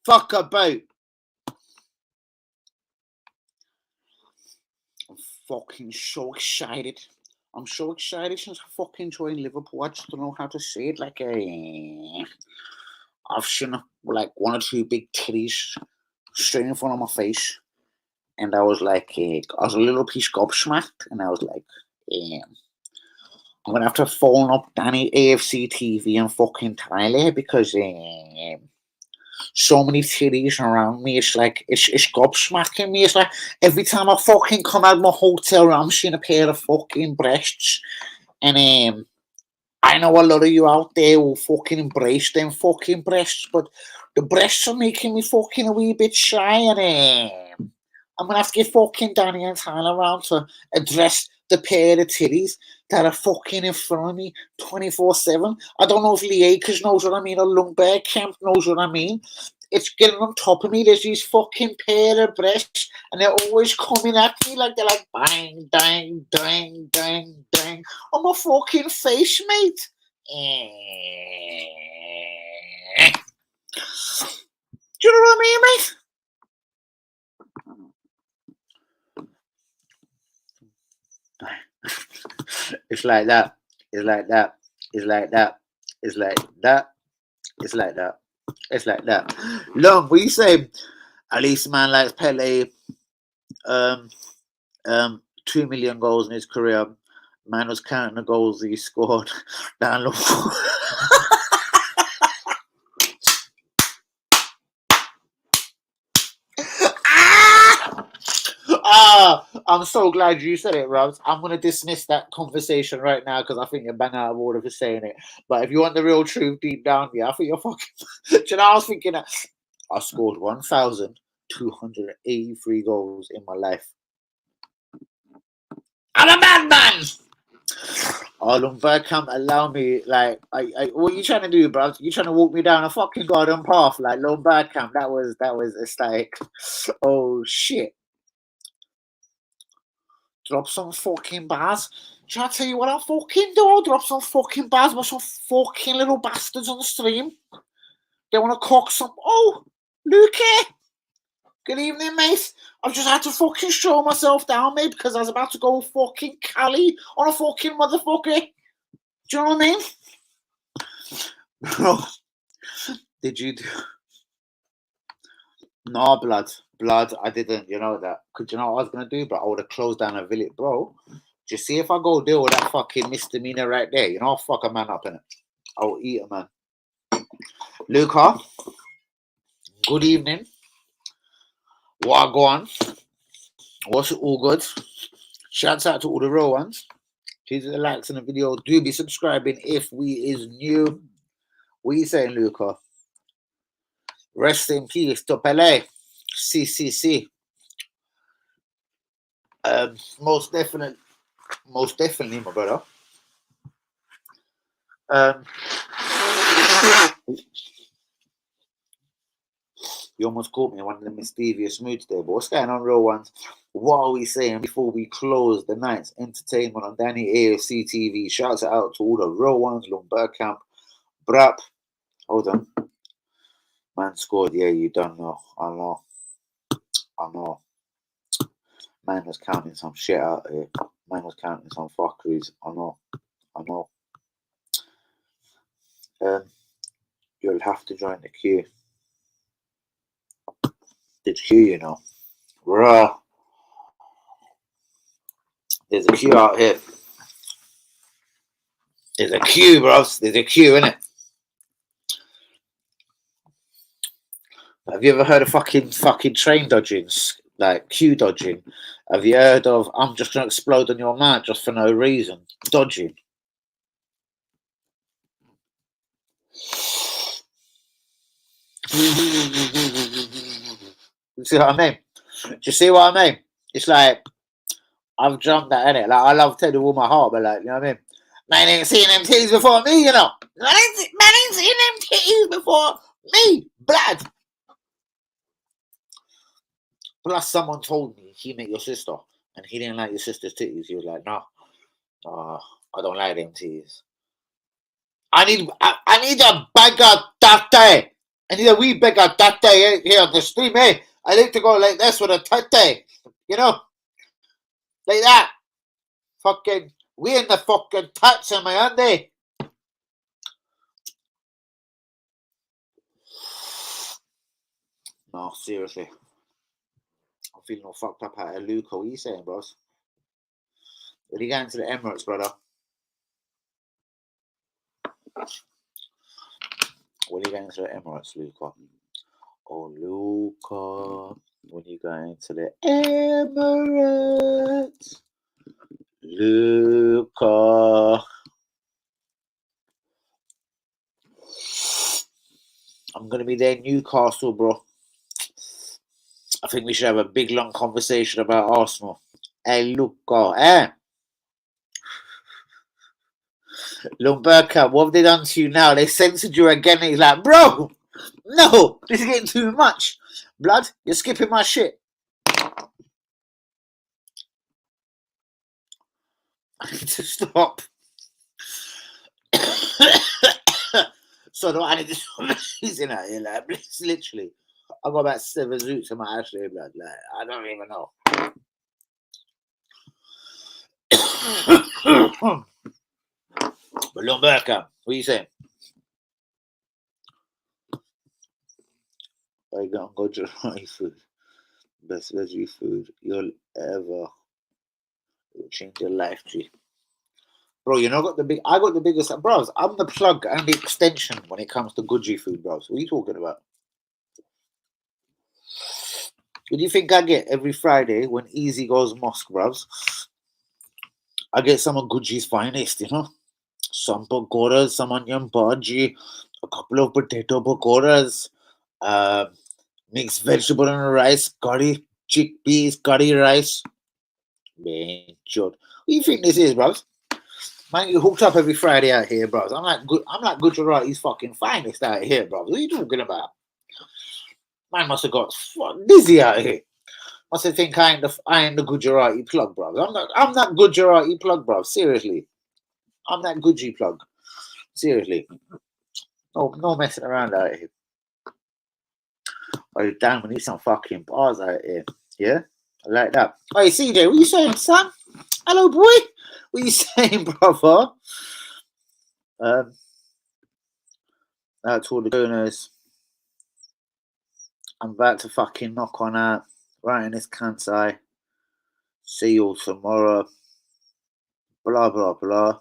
Fuck about. I'm fucking so excited. I'm so excited since I fucking joined Liverpool. I just don't know how to say it. Like, I've seen like 1 or 2 big titties straight in front of my face, and I was like, I was a little piece gobsmacked, and I was like, I'm gonna have to phone up Danny AFC TV and fucking Tyler because so many titties around me. It's like it's gobsmacking me. It's like every time I fucking come out of my hotel room, I'm seeing a pair of fucking breasts, and I know a lot of you out there will fucking embrace them fucking breasts, but the breasts are making me fucking a wee bit shy, and I'm gonna have to get fucking Danny and Tyler around to address the pair of titties that are fucking in front of me 24/7. I don't know if Lee Akers knows what I mean or Lundberg Kemp knows what I mean. it's getting on top of me. There's these fucking pair of breasts, and they're always coming at me like they're like bang, bang, bang, bang, bang on my fucking face, mate. Do you know what I mean, mate? It's like that. It's like that. It's like that. It's like that. It's like that. It's like that. Long, we say at least a man like Pele, 2 million goals in his career. Man was counting the goals he scored down low. I'm so glad you said it, Robs. I'm going to dismiss that conversation right now because I think you're bang out of order for saying it. But if you want the real truth deep down, yeah, I think you're fucking. Do you know, I was thinking that I scored 1,283 goals in my life. I'm a madman! Oh, Lundberg can't allow me. Like, what are you trying to do, bro? You trying to walk me down a fucking garden path? Like, Lundberg camp. That was ecstatic. Oh shit! Drop some fucking bars. Shall I tell you what I'll fucking do? I'll drop some fucking bars with some fucking little bastards on the stream. They want to cock some. Oh, Luke. Good evening, mate. I've just had to fucking show myself down, mate, because I was about to go fucking Cali on a fucking motherfucker. Do you know what I mean? Bro, did you do? No, blood, I didn't. You know that. Could you know what I was gonna do? But I would have closed down a village, bro. Just see if I go deal with that fucking misdemeanor right there. You know, I'll fuck a man up in it. I'll eat a man. Luca, good evening. What go on? What's all good? Shouts out to all the real ones. Please hit the likes on the video. Do be subscribing if we is new. What are you saying, Luca? Rest in peace to Pele. CCC. Most definitely, my brother. You almost caught me in one of the mischievous moods there, but what's going on, real ones? What are we saying before we close the night's entertainment on Danny AFC TV? Shouts out to all the real ones, Lundberg Camp, Brap. Hold on. Man scored, yeah, you don't know. I know. Man was counting some shit out here. Man was counting some fuckeries. I know. You'll have to join the queue. The queue, you know. Bruh. There's a queue out here. There's a queue, bros. There's a queue, innit? Have you ever heard of fucking train dodging? Like queue dodging? Have you heard of I'm just gonna explode on your man just for no reason? Dodging. You see what I mean? Do you see what I mean? It's like I've jumped that, innit? Like I love Teddy with all my heart, but like, you know what I mean? Man ain't seen them titties before me, you know. Man ain't seen them titties before me, blood. Plus, someone told me he met your sister, and he didn't like your sister's titties. He was like, "No, I don't like them titties. I need a bigger tate. I need a wee bigger tate here on the stream, eh? I like to go like this with a tate, you know, like that. Fucking, we in the fucking tats in my hand, eh? No, seriously. I'm feeling all fucked up out of Luca. What are you saying, bros? When are you going to the Emirates, brother? When are you going to the Emirates, Luca? Oh, Luca. When are you going to the Emirates? Luca. I'm going to be there in Newcastle, bro. I think we should have a big, long conversation about Arsenal. Hey, Luca, eh? Lumberka, what have they done to you now? They censored you again. He's like, bro, No, this is getting too much. Blood, you're skipping my shit. I need to stop. So I need to stop sneezing out here, like, literally. I got about 7 zoots in my Ashley blood. Like, I don't even know. But Lumberka, what are you saying? I got Gujarati food. Best veggie food you'll ever change your life, G. Bro, you know, I got the biggest, bros. I'm the plug and the extension when it comes to Gucci food, bros. What are you talking about? What do you think I get every Friday when Easy goes mosque, bros? I get some of Gucci's finest, you know? Some pakoras, some onion bhaji, a couple of potato pakoras, mixed vegetable and rice, curry, chickpeas, curry rice. Man, what do you think this is, bros? Man, you hooked up every Friday out here, bros. I'm like Gujarati's fucking finest out here, bros. What are you talking about? Man must have got dizzy out here. Must have think I ain't the Gujarati plug, bros. I'm that Gujarati plug, bros. Seriously. I'm that Gucci plug. Seriously. No messing around out here. Oh, damn, we need some fucking bars out here. Yeah? I like that. Hey, CJ, what you saying, son? Hello, boy. What you saying, brother? To all the donors. I'm about to fucking knock on out. Right in this Kansai. See you all tomorrow. Blah, blah, blah.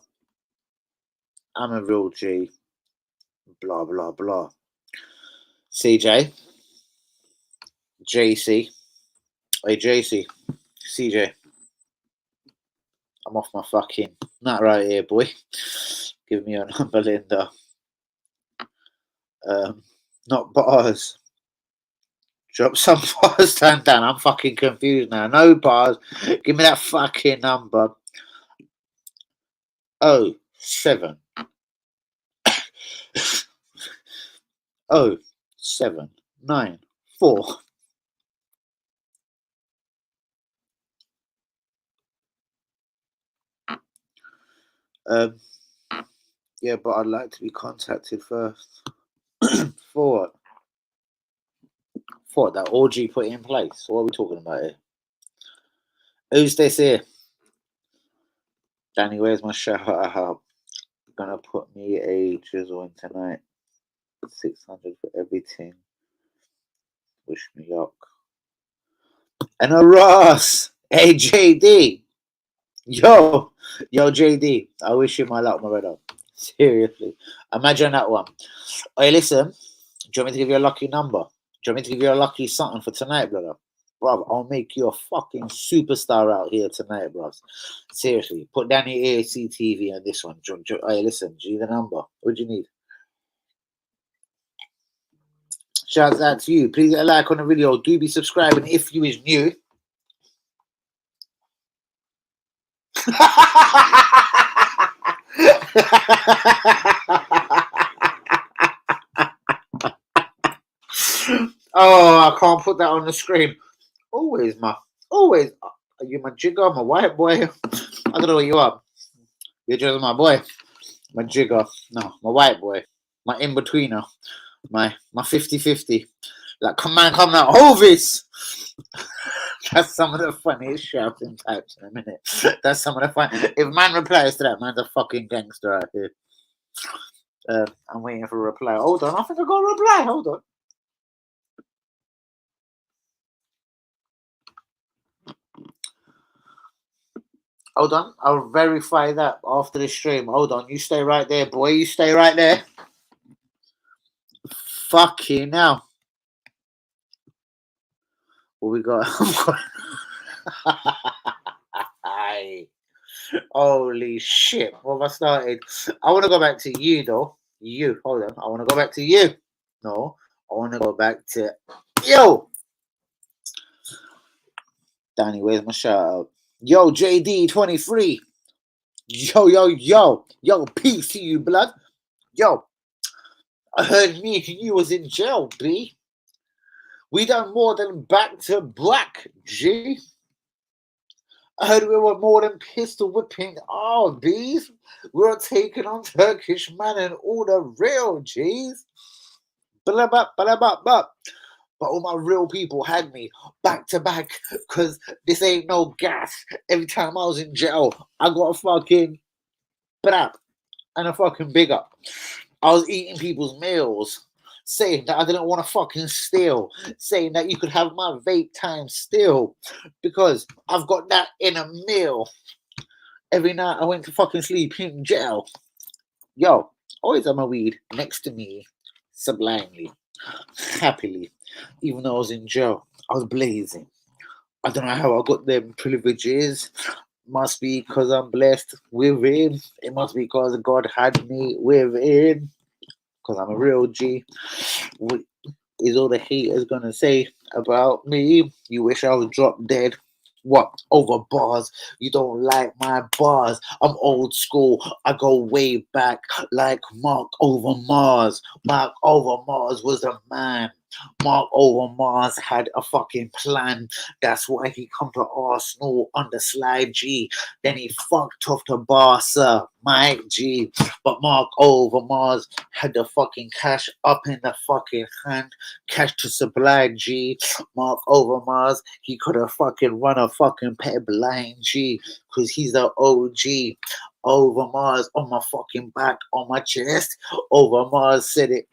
I'm a real G. Blah, blah, blah. CJ. JC. Hey, JC. CJ. I'm off my fucking nut right here, boy. Give me your number, Linda. Not bars. Drop some bars down. I'm fucking confused now. No bars. Give me that fucking number. 07 0794 yeah, but I'd like to be contacted first. For what? For what, that orgy put in place? What are we talking about here? Who's this here? Danny, where's my shout out? Gonna put me a drizzle in tonight. 600 for everything. Wish me luck. And a Ross! Hey, JD! Yo, JD. I wish you my luck, my brother. Seriously. Imagine that one. Hey, listen. Do you want me to give you a lucky number? Do you want me to give you a lucky something for tonight, brother? Bro, I'll make you a fucking superstar out here tonight, bro. Seriously. Put down your AAC TV on this one. Hey, listen. Do you need the number? What do you need? Shouts out to you. Please get a like on the video. Do be subscribing if you is new. Oh, I can't put that on the screen. Always. Are you my jigger, my white boy? I don't know what you are. You're just my boy. My jigger. No, my white boy. My in-betweener. My 50-50. Like, come on, Hovis! That's some of the funniest shouting types in a minute. That's some of the fun. If man replies to that, man's a fucking gangster out here. I'm waiting for a reply. Hold on, I think I got a reply. Hold on. Hold on, I'll verify that after the stream. Hold on, you stay right there, boy. You stay right there. Fuck you now. What we got? Holy shit. What have I started? I want to go back to you, though. You. Hold on. I want to go back to you. No. I want to go back to yo. Danny, where's my shout out? Yo, JD23. Yo. Yo, peace to you, blood. Yo. I heard me and you was in jail, B. We done more than back to black, G. I heard we were more than pistol whipping our B's. We were taking on Turkish man and all the real G's. Blah, blah, blah, blah, blah. But all my real people had me back to back because this ain't no gas. Every time I was in jail, I got a fucking brap and a fucking big up. I was eating people's meals, saying that I didn't want to fucking steal, saying that you could have my vape time still because I've got that in a meal. Every night I went to fucking sleep in jail. Yo, always had my weed next to me, sublimely, happily, even though I was in jail. I was blazing. I don't know how I got them privileges. Must be because I'm blessed with him. It must be because God had me with him. Because I'm a real G. What is all the haters gonna say about me? You wish I was dropped dead. What? Over bars? You don't like my bars? I'm old school. I go way back like Mark over Mars. Mark over Mars was a man. Mark over Mars had a fucking plan. That's why he come to Arsenal on the slide G. Then he fucked off to Barca, Mike G. But Mark over Mars had the fucking cash up in the fucking hand. Cash to supply G. Mark over Mars, he could have fucking run a fucking pep line G. Cause he's the OG. Over Mars on my fucking back, on my chest. Over Mars said it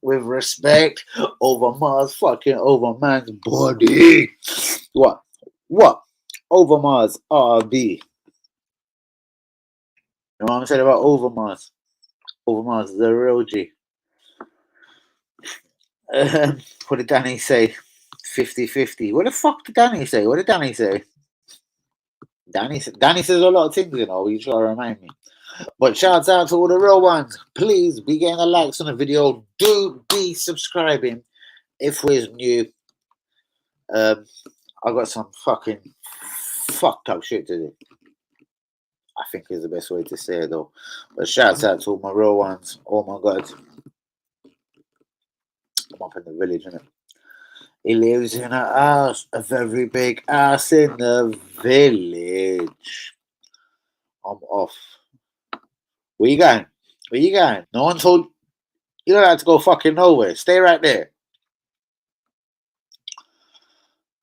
with respect. Over Mars, fucking over man's body. What? What? Over Mars, RB. You know what I'm saying about Over Mars? Over Mars is a real G. What did Danny say? 50-50. What the fuck did Danny say? What did Danny say? Danny says a lot of things, you know. You try to remind me. But shouts out to all the real ones. Please be getting the likes on the video. Do be subscribing if we're new. I got some fucking fucked up shit to do. I think is the best way to say it though. But shouts out to all my real ones. Oh my god. I'm up in the village, innit? He lives in a house, a very big house in the village. I'm off. Where you going? Where you going? No one told you don't have to go fucking nowhere. Stay right there.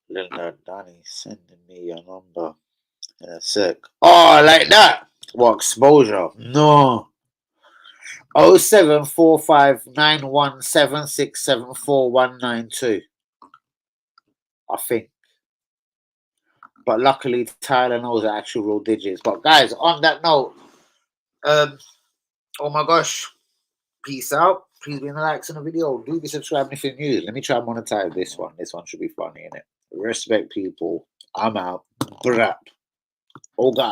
Linda Danny sending me your number in a sec. Oh, like that. What exposure? No. 0745917674192. I think. But luckily Tyler knows the actual real digits. But guys, on that note, oh my gosh. Peace out. Please be in the likes on the video. Do be subscribing if you're new. Let me try and monetize this one. This one should be funny, innit? Respect people. I'm out. Brap. Oh God.